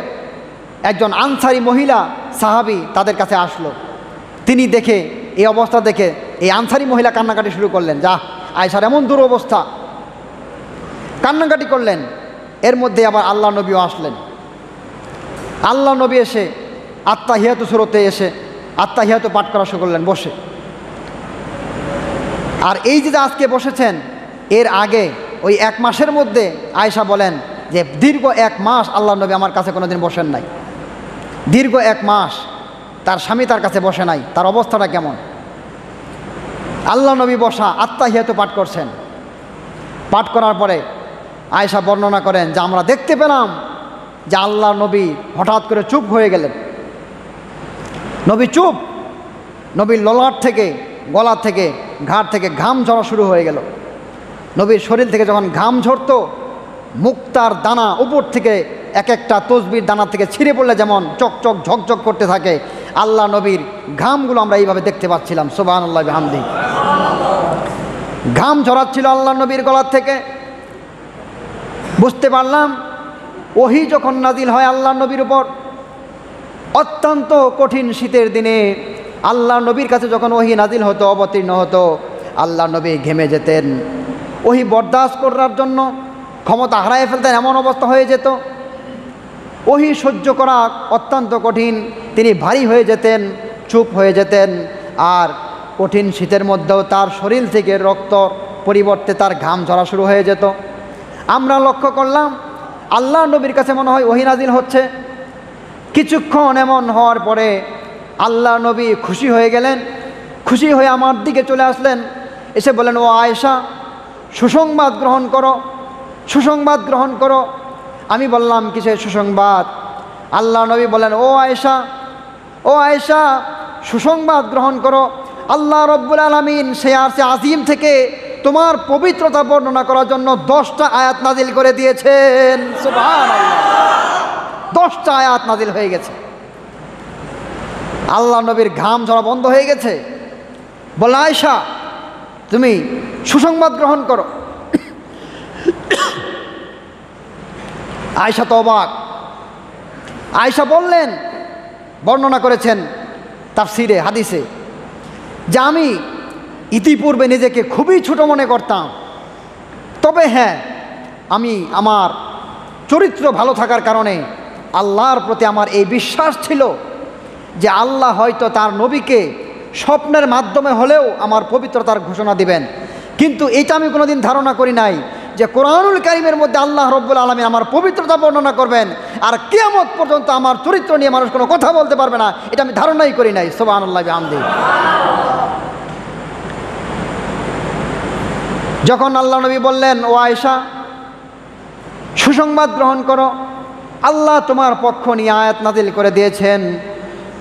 একজন আনসারি মহিলা সাহাবী তাদের কাছে আসলো। তিনি দেখে এই অবস্থা দেখে এই আনসারি মহিলা কান্নাকাটি শুরু করলেন, যা আয়েশার এমন দুরবস্থা, কান্নাকাটি করলেন। এর মধ্যে আবার আল্লাহ নবীও আসলেন। আল্লাহ নবী এসে আত্তাহিয়াতু সূরাতে এসে আত্তাহিয়াতু পাঠ করা শুরু করলেন বসে। আর এই যে আজকে বসেছেন, এর আগে ওই 1 মাসের মধ্যে আয়েশা বলেন যে দীর্ঘ 1 মাস আল্লাহ নবী আমার কাছে কোনোদিন বসেন নাই। দীর্ঘ 1 মাস তার স্বামী তার কাছে বসে নাই। তার অবস্থাটা কেমন? আল্লাহ নবী বসা আত্তাহিয়াতু পাঠ করছেন। পাঠ করার পরে আয়েশা বর্ণনা করেন যে আমরা দেখতে পেলাম যে আল্লাহ নবী হঠাৎ করে চুপ হয়ে গেলেন। নবী চুপ। নবীর ললাট থেকে, গলা থেকে, ঘাট থেকে ঘাম ঝরা শুরু হয়ে গেল। নবীর শরীর থেকে যখন ঘাম ঝরতো, মুক্তার দানা উপর থেকে এক একটা তসবির দানা থেকে ছিঁড়ে পড়লে যেমন চকচক ঝকঝক করতে থাকে, আল্লাহ নবীর ঘামগুলো আমরা এইভাবে দেখতে পাচ্ছিলাম। সুবহানাল্লাহি ওয়া বিহামদিহি। ঘাম ঝরাচ্ছিল আল্লাহ নবীর গলার থেকে। বুঝতে পারলাম ওহী যখন নাজিল হয় আল্লাহ নবীর উপর, অত্যন্ত কঠিন শীতের দিনে আল্লাহ নবীর কাছে যখন ওহী নাজিল হতো, অবতীর্ণ হতো, আল্লাহ নবী ঘেমে যেতেন। ওহী বরদাস্ত করার জন্য ক্ষমতা হারায় ফেলতেন, এমন অবস্থা হয়ে যেত। ওহী সহ্য করা অত্যন্ত কঠিন। তিনি ভারী হয়ে যেতেন, চুপ হয়ে যেতেন। আর কঠিন শীতের মধ্যেও তার শরীর থেকে রক্ত পরিবর্তে তার ঘাম ঝরা শুরু হয়ে যেত। আমরা লক্ষ্য করলাম আল্লাহ নবীর কাছে মনে হয় ওহী নাজিল হচ্ছে। কিছুক্ষণ এমন হওয়ার পরে আল্লাহ নবী খুশি হয়ে গেলেন। খুশি হয়ে আমার দিকে চলে আসলেন, এসে বলেন, ও আয়েশা, সুসংবাদ গ্রহণ করো, সুসংবাদ গ্রহণ করো। আমি বললাম, কিসের সুসংবাদ? আল্লাহ নবী বলেন, ও আয়েশা, ও আয়েশা, সুসংবাদ গ্রহণ করো। আল্লাহ রব্বুল আলামিন সে আরশে আজিম থেকে তোমার পবিত্রতা বর্ণনা করার জন্য 10টা আয়াত নাজিল করে দিয়েছেন। সুবহানাল্লাহ, 10টা আয়াত নাজিল হয়ে গেছে। আল্লাহ নবীর ঘাম ঝরা বন্ধ হয়ে গেছে। বলল, আয়েশা, তুমি সুসংবাদ গ্রহণ করো। আয়েশা তো অবাক। আয়েশা বললেন, বর্ণনা করেছেন তাফসিরে, হাদিসে, যে আমি ইতিপূর্বে নিজেকে খুবই ছোট মনে করতাম। তবে হ্যাঁ, আমি আমার চরিত্র ভালো থাকার কারণে আল্লাহর প্রতি আমার এই বিশ্বাস ছিল যে আল্লাহ হয়তো তার নবীকে স্বপ্নের মাধ্যমে হলেও আমার পবিত্রতার ঘোষণা দিবেন। কিন্তু এটা আমি কোনোদিন ধারণা করি নাই যে কোরআনুল কারীমের মধ্যে আল্লাহ রব্বুল আলামিন আমার পবিত্রতা বর্ণনা করবেন, আর কিয়ামত পর্যন্ত আমার চরিত্র নিয়ে মানুষ কোনো কথা বলতে পারবে না, এটা আমি ধারণাই করি নাই। সুবহানাল্লাহি ওয়া বিহামদিহি। যখন আল্লাহ নবী বললেন, ও আয়েশা, সুসংবাদ গ্রহণ করো, আল্লাহ তোমার পক্ষ নিয়ে আয়াত নাজিল করে দিয়েছেন,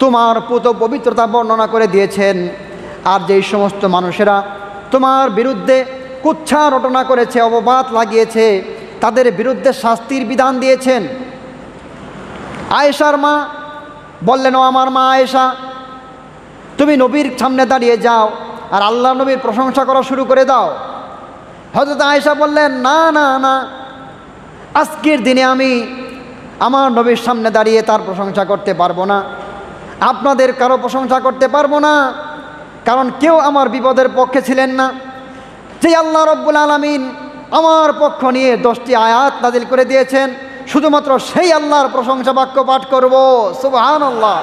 তোমার পবিত্রতা বর্ণনা করে দিয়েছেন। আর যেই সমস্ত মানুষেরা তোমার বিরুদ্ধে কুচ্ছা রটনা করেছে, অপবাদ লাগিয়েছে, তাদের বিরুদ্ধে শাস্তির বিধান দিয়েছেন। আয়েশার মা বললেন, ও আমার মা আয়েশা, তুমি নবীর সামনে দাঁড়িয়ে যাও আর আল্লাহ নবীর প্রশংসা করা শুরু করে দাও। হযরত আয়েশা বললেন, না না না, আজকের দিনে আমি আমার নবীর সামনে দাঁড়িয়ে তার প্রশংসা করতে পারবো না, আপনাদের কারো প্রশংসা করতে পারবো না। কারণ কেউ আমার বিপদের পক্ষে ছিলেন না। যে আল্লাহ রব্বুল আলামিন আমার পক্ষ নিয়ে 10টি আয়াত নাজিল করে দিয়েছেন, শুধুমাত্র সেই আল্লাহর প্রশংসা বাক্য পাঠ করব। সুবহানাল্লাহ।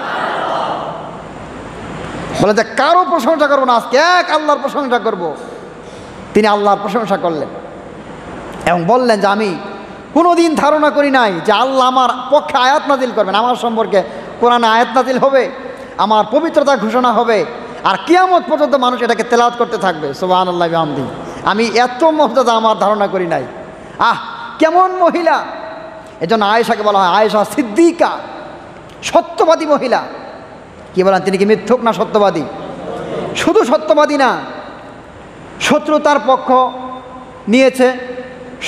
বলে যে কারো প্রশংসা করবো না, আজকে এক আল্লাহর প্রশংসা করব। তিনি আল্লাহর প্রশংসা করলেন এবং বললেন যে আমি কোনোদিন ধারণা করি নাই যে আল্লাহ আমার পক্ষে আয়াত নাজিল করবেন, আমার সম্পর্কে কোরআনে আয়াত নাজিল হবে, আমার পবিত্রতা ঘোষণা হবে, আর কিয়ামত পর্যন্ত মানুষ এটাকে তেলাওয়াত করতে থাকবে সুবহানাল্লাহি ওয়া বিহামদিহি। আমি এত মর্যাদা আমার ধারণা করি নাই। কেমন মহিলা! এজন্য আয়েশাকে বলা হয় আয়েশা সিদ্দিকা, সত্যবাদী মহিলা। কি বলেন, তিনি কি মিথ্যুক না সত্যবাদী? শুধু সত্যবাদী না, শত্রু তার পক্ষ নিয়েছে,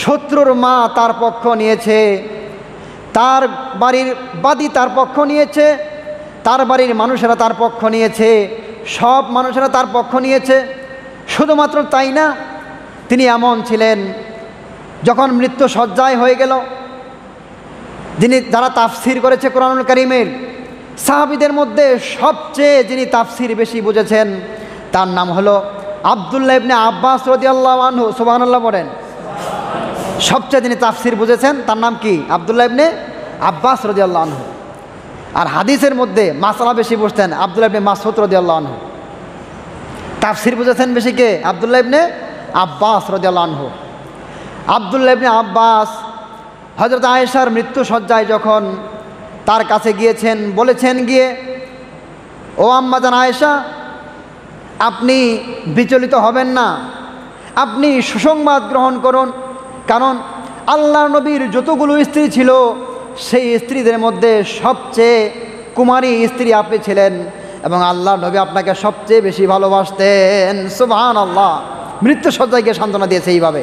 শত্রুর মা তার পক্ষ নিয়েছে, তার বাড়ির বাদী তার পক্ষ নিয়েছে, তার বাড়ির মানুষেরা তার পক্ষ নিয়েছে, সব মানুষেরা তার পক্ষ নিয়েছে। শুধুমাত্র তাই না, তিনি এমন ছিলেন যখন মৃত্যু শয্যায় হয়ে গেল, যারা তাফসির করেছে কোরআনুল কারীমের সাহাবীদের মধ্যে সবচেয়ে যিনি তাফসির বেশি বুঝেছেন তার নাম হলো আব্দুল্লাহ ইবনে আব্বাস রাদিয়াল্লাহু আনহু। সুবহানাল্লাহ বলেন। সবচেয়ে যিনি তাফসির বুঝেছেন তার নাম কি? আব্দুল্লাহ ইবনে আব্বাস রাদিয়াল্লাহু আনহু। আর হাদিসের মধ্যে মাসআলা বেশি বুঝতেন আব্দুল্লাহ ইবনে মাসউদ রাদিয়াল্লাহু আনহু। তাফসির বুঝেছেন বেশি কে? আব্দুল্লাহ ইবনে আব্বাস রাদিয়াল্লাহু আনহু। আব্দুল্লাহ ইবনে আব্বাস হযরত আয়েশার মৃত্যু শয্যায় যখন তার কাছে গিয়েছেন, বলেছেন গিয়ে, ও আম্মাজান আয়েশা, আপনি বিচলিত হবেন না, আপনি সুসংবাদ গ্রহণ করুন, কারণ আল্লাহ নবীর যতগুলো স্ত্রী ছিল সেই স্ত্রীদের মধ্যে সবচেয়ে কুমারী স্ত্রী আপনি ছিলেন এবং আল্লাহ নবী আপনাকে সবচেয়ে বেশি ভালোবাসতেন। সুবহানাল্লাহ। মৃত্যু শয্যায় গিয়ে সান্ত্বনা দিয়েছে এইভাবে।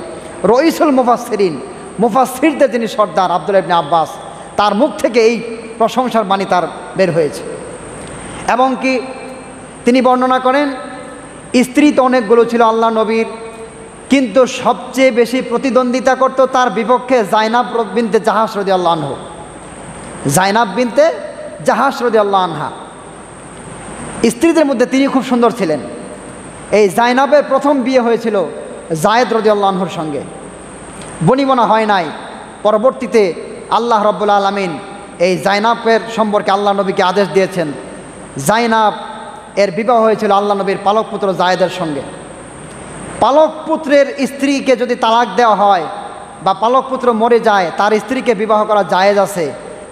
রইসুল মুফাসসিরিন, মুফাসসিরদের যিনি সর্দার আব্দুল্লাহ ইবনে আব্বাস, তার মুখ থেকে এই প্রশংসার বাণী তার বের হয়েছে। এবং কি তিনি বর্ণনা করেন, স্ত্রী তো অনেকগুলো ছিল আল্লাহ নবীর, কিন্তু সবচেয়ে বেশি প্রতিদ্বন্দ্বিতা করত তার বিপক্ষে জাইনাব বিনতে জাহাশ রাদিয়াল্লাহু আনহু। জাইনাব বিনতে জাহাশ রাদিয়াল্লাহু আনহা, স্ত্রীদের মধ্যে তিনি খুব সুন্দর ছিলেন। এই জাইনাবের প্রথম বিয়ে হয়েছিল জায়েদ রাদিয়াল্লাহু আনহুর সঙ্গে, বনিবনা হয় নাই। পরবর্তীতে আল্লাহ রাব্বুল আলামিন এই জাইনাবের সম্পর্কে আল্লাহ নবীকে আদেশ দিয়েছেন। জাইনাব এর বিবাহ হয়েছিল আল্লাহ নবীর পালক পুত্র জায়েদের সঙ্গে। পালক পুত্রের স্ত্রীকে যদি তালাক দেওয়া হয় বা পালক পুত্র মরে যায়, তার স্ত্রীকে বিবাহ করা জায়েজ আছে।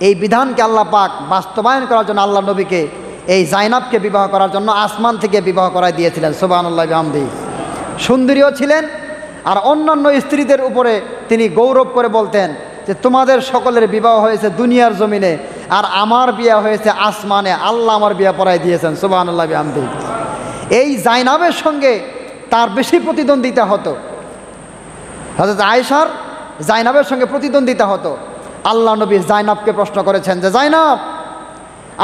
এই বিধানকে আল্লাহ পাক বাস্তবায়ন করার জন্য আল্লাহ নবীকে এই জাইনাবকে বিবাহ করার জন্য আসমান থেকে বিবাহ করাই দিয়েছিলেন। সুবহানাল্লাহি ওয়া বিহামদিহি। সুন্দরীও ছিলেন, আর অন্যান্য স্ত্রীদের উপরে তিনি গৌরব করে বলতেন যে তোমাদের সকলের বিবাহ হয়েছে দুনিয়ার জমিনে, আর আমার বিয়ে হয়েছে আসমানে, আল্লাহ আমার বিয়ে পড়াই দিয়েছেন। সুবহানাল্লাহি ওয়া বিহামদিহি। এই জাইনাবের সঙ্গে তার বেশি প্রতিদ্বন্দ্বিতা হতো। হযরত আয়েশার জাইনাবের সঙ্গে প্রতিদ্বন্দ্বিতা হতো। আল্লাহ নবী জাইনাবকে প্রশ্ন করেছেন যে জাইনাব,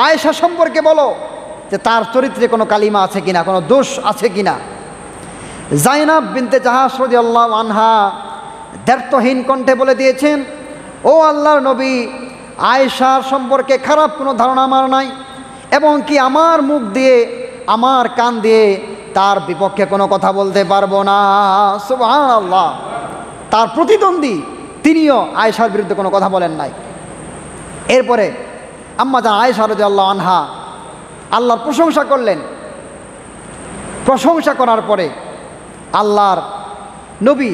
আয়েশা সম্পর্কে বলো যে তার চরিত্রে কোনো কালিমা আছে কিনা, কোনো দোষ আছে কিনা। জাইনাব বিনতে জাহাশ রাদিয়াল্লাহু আনহা দ্ব্যর্থহীন কণ্ঠে বলে দিয়েছেন, ও আল্লাহর নবী, আয়েশার সম্পর্কে খারাপ কোনো ধারণা আমার নাই, এবং কি আমার মুখ দিয়ে, আমার কান দিয়ে তার বিপক্ষে কোনো কথা বলতে পারবো না। সুবহানাল্লাহ। তার প্রতিদ্বন্দ্বী তিনিও আয়েশার বিরুদ্ধে কোনো কথা বলেন নাই। এরপরে আম্মা জান আয়েশা রাদিয়াল্লাহু আনহা আল্লাহর প্রশংসা করলেন। প্রশংসা করার পরে আল্লাহর নবী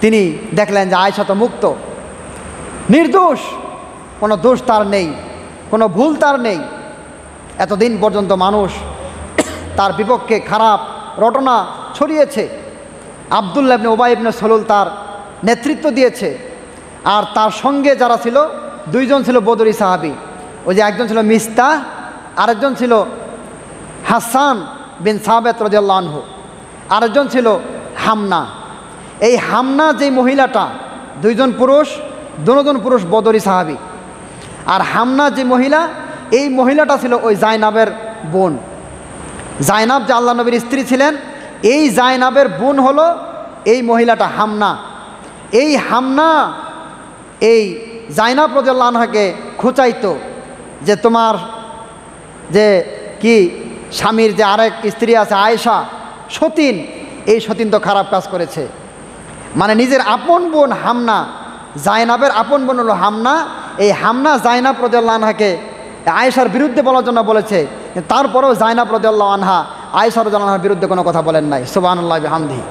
তিনি দেখলেন যে আয়েশা তো মুক্ত, নির্দোষ, কোনো দোষ তার নেই, কোনো ভুল তার নেই। এতদিন পর্যন্ত মানুষ তার বিপক্ষে খারাপ রটনা ছড়িয়েছে। আব্দুল্লাহ ইবনে উবাই ইবনে সলুল তার নেতৃত্ব দিয়েছে, আর তার সঙ্গে যারা ছিল দুইজন ছিল বদরি সাহাবী। ওই যে একজন ছিল মিস্তাহ, আরেকজন ছিল হাসান বিন সাবিত রাদিয়াল্লাহু আনহু, আরেকজন ছিল হামনা। এই হামনা যেই মহিলাটা, দুইজন পুরুষ, দুজন পুরুষ বদরি সাহাবী। আর হামনা যে মহিলা, এই মহিলাটা ছিল ওই জাইনাবের বোন। জাইনাব যে আল্লাহ নবীর স্ত্রী ছিলেন, এই জাইনাবের বোন হলো এই মহিলাটা হামনা। এই হামনা এই জাইনাব রাদিয়াল্লাহু আনহাকে খোঁচাইতো যে তোমার যে কি স্বামীর যে আরেক স্ত্রী আছে আয়েশা, সতীন, এই সতীন তো খারাপ কাজ করেছে। মানে নিজের আপন বোন হামনা, জাইনাবের আপন বোন হলো হামনা। এই হামনা জাইনাব রাদিয়াল্লাহু আনহাকে আয়েশার বিরুদ্ধে বলার জন্য বলেছে, তারপরেও জাইনাব রাদিয়াল্লাহু আনহা আয়েশা রাদিয়াল্লাহু আনহার বিরুদ্ধে কোনো কথা বলেন নাই। সুবহানাল্লাহি ওয়া বিহামদিহি।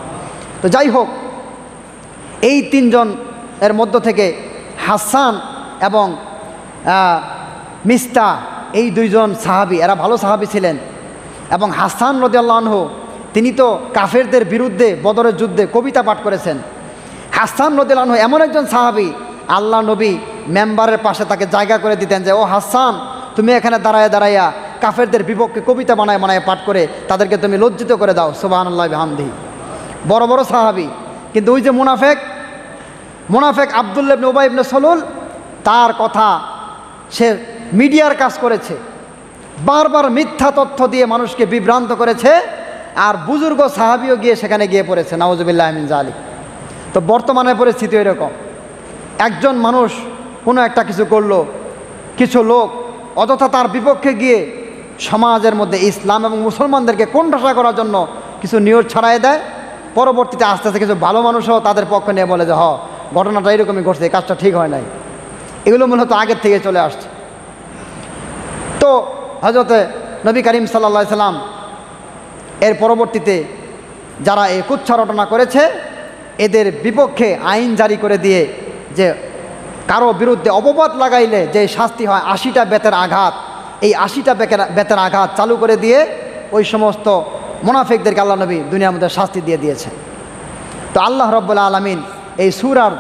তো যাই হোক, এই তিনজন এর মধ্য থেকে হাসান এবং মিস্তা, এই দুইজন সাহাবী, এরা ভালো সাহাবী ছিলেন। এবং হাসান রাদিয়াল্লাহু আনহু তিনি তো কাফেরদের বিরুদ্ধে বদরের যুদ্ধে কবিতা পাঠ করেছেন। হাসান রাদিয়াল্লাহু আনহু এমন একজন সাহাবী, আল্লাহ নবী মেম্বারের পাশে তাকে জায়গা করে দিতেন যে ও হাসান, তুমি এখানে দাঁড়ায় দাঁড়াইয়া কাফেরদের বিপক্ষে কবিতা বানায় বানায় পাঠ করে তাদেরকে তুমি লজ্জিত করে দাও। সুবহানাল্লাহি ওয়া বিহামদিহি। বড় বড় সাহাবী। কিন্তু ওই যে মুনাফেক আব্দুল্লাহ ইবনে উবাই ইবনে সলুল, তার কথা সে মিডিয়ার কাজ করেছে, বারবার মিথ্যা তথ্য দিয়ে মানুষকে বিভ্রান্ত করেছে, আর বুজুর্গ সাহাবীও গিয়ে সেখানে গিয়ে পড়েছে। নাউজুবিল্লাহি মিন যালিক। তো বর্তমানে পরিস্থিতি এরকম, একজন মানুষ কোনো একটা কিছু করলো, কিছু লোক অযথা তার বিপক্ষে গিয়ে সমাজের মধ্যে ইসলাম এবং মুসলমানদেরকে কোণঠাসা করার জন্য কিছু নিউজ ছড়ায় দেয়। পরবর্তীতে আস্তে আস্তে কিছু ভালো মানুষও তাদের পক্ষ নিয়ে বলে যে ঘটনাটা এরকমই ঘটছে, এই কাজটা ঠিক হয় নাই। এগুলো মূলত আগের থেকে চলে আসছে। তো হযরতে নবী করিম সাল্লাল্লাহু আলাইহি সাল্লাম এর পরবর্তীতে যারা এই কুচ্ছা রটনা করেছে এদের বিপক্ষে আইন জারি করে দিয়ে যে কারো বিরুদ্ধে অপবাদ লাগাইলে যে শাস্তি হয় 80টা বেতের আঘাত, এই 80টা বেতের আঘাত চালু করে দিয়ে ওই সমস্ত মুনাফিকদেরকে আল্লাহ নবী দুনিয়ার মধ্যে শাস্তি দিয়ে দিয়েছেন। তো আল্লাহ রাব্বুল আলামিন এই সূরার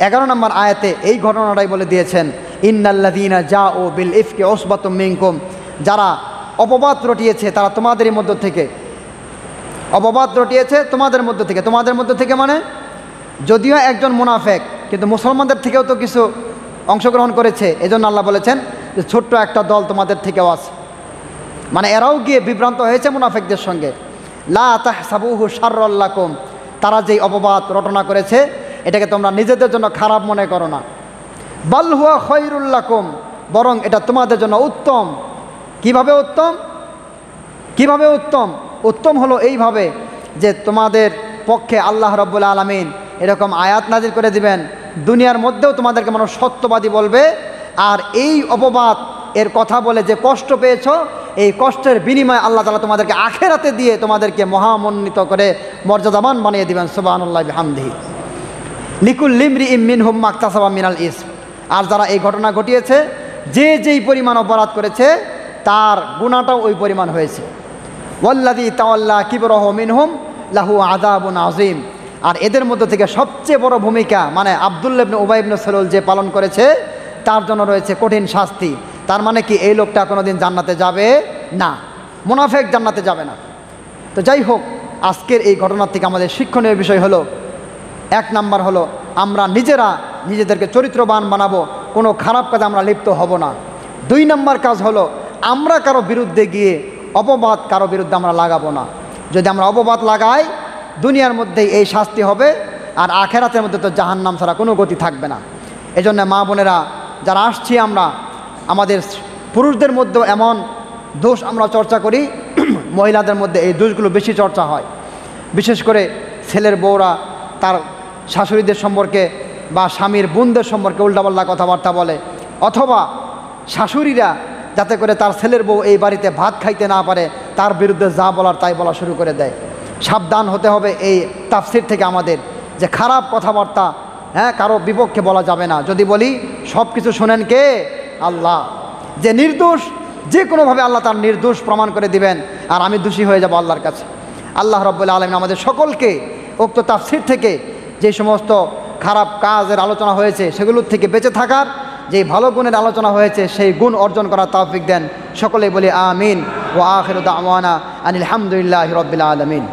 11 নম্বর আয়াতে এই ঘটনাটাই বলে দিয়েছেন, ইন্নাল্লাযীনা জাউ বিল ইফকি উসবাতুম মিনকুম, যারা অপবাদ রটিয়েছে তারা তোমাদেরই মধ্য থেকে, অপবাদ রটিয়েছে তোমাদের মধ্য থেকে মানে যদিও একজন মুনাফিক কিন্তু মুসলমানদের থেকেও তো কিছু অংশগ্রহণ করেছে। এজন্য আল্লাহ বলেছেন যে ছোট্ট একটা দল তোমাদের থেকেও আছে, মানে এরাও গিয়ে বিভ্রান্ত হয়েছে মুনাফিকদের সঙ্গে। লা তাহসাবুহু শাররাল লাকুম, তারা যেই অপবাদ রটনা করেছে এটাকে তোমরা নিজেদের জন্য খারাপ মনে করো না। বাল হুয়া খায়রুল লাকুম, বরং এটা তোমাদের জন্য উত্তম। কিভাবে উত্তম? উত্তম হলো এইভাবে যে তোমাদের পক্ষে আল্লাহ রাব্বুল আলামিন এরকম আয়াত নাজিল করে দিবেন, দুনিয়ার মধ্যেও তোমাদেরকে মানুষ সত্যবাদী বলবে, আর এই অপবাদ এর কথা বলে যে কষ্ট পেয়েছ এই কষ্টের বিনিময়ে আল্লাহ তাআলা তোমাদেরকে আখিরাতে দিয়ে তোমাদেরকে মহামণ্ডিত করে মর্যাদাবান বানিয়ে দিবেন। সুবহানাল্লাহি বিহামদিহি। লিকুল্লি ইমরিইম মিনহুম মাকতাসাবা মিনাল ইসম, আর যারা এই ঘটনা ঘটিয়েছে যে যেই পরিমাণ অপরাধ করেছে তার গুনাহটাও ওই পরিমাণ হয়েছে। ওয়াল্লাযী তাওয়াল্লা কিবরাহু মিনহুম লাহু আযাবুন আযীম, আর এদের মধ্য থেকে সবচেয়ে বড় ভূমিকা মানে আব্দুল্লাহ ইবনে উবাই ইবনে সলুল যে পালন করেছে তার জন্য রয়েছে কঠিন শাস্তি। তার মানে কি এই লোকটা কোনোদিন জান্নাতে যাবে না, মুনাফিক জান্নাতে যাবে না। তো যাই হোক, আজকের এই ঘটনার থেকে আমাদের শিক্ষণীয় বিষয় হলো, 1 নাম্বার হলো আমরা নিজেদেরকে চরিত্রবান বানাবো, কোনো খারাপ কাজে আমরা লিপ্ত হব না। 2 নাম্বার কাজ হলো আমরা কারো বিরুদ্ধে গিয়ে অপবাদ কারো বিরুদ্ধে আমরা লাগাবো না। যদি আমরা অপবাদ লাগাই দুনিয়ার মধ্যেই এই শাস্তি হবে, আর আখেরাতের মধ্যে তো জাহান্নাম ছাড়া কোনো গতি থাকবে না। এজন্য মা বোনেরা যারা আসছি আমরা, আমাদের পুরুষদের মধ্যেও এমন দোষ আমরা চর্চা করি, মহিলাদের মধ্যে এই দোষগুলো বেশি চর্চা হয়। বিশেষ করে ছেলের বউরা তার শাশুড়িদের সম্পর্কে বা স্বামীর বোনদের সম্পর্কে উল্টাপাল্টা কথাবার্তা বলে, অথবা শাশুড়িরা যাতে করে তার ছেলের বউ এই বাড়িতে ভাত খাইতে না পারে তার বিরুদ্ধে যা বলার তাই বলা শুরু করে দেয়। সাবধান হতে হবে এই তাফসীর থেকে আমাদের, যে খারাপ কথাবার্তা কারো বিপক্ষে বলা যাবে না। যদি বলি সব কিছু শোনেন কে? আল্লাহ। যে নির্দোষ, যে কোনোভাবে আল্লাহ তার নির্দোষ প্রমাণ করে দিবেন, আর আমি দোষী হয়ে যাব আল্লাহর কাছে। আল্লাহ রাব্বুল আলামিন আমাদের সকলকে উক্ত তাফসীর থেকে যে সমস্ত খারাপ কাজের আলোচনা হয়েছে সেগুলোর থেকে বেঁচে থাকার, যেই ভালো গুণের আলোচনা হয়েছে সেই গুণ অর্জন করার তৌফিক দেন। সকলেই বলি আমিন। ওয়া আখিরু দাওয়ানা আনিল হামদুলিল্লাহি রাব্বিল আলামিন।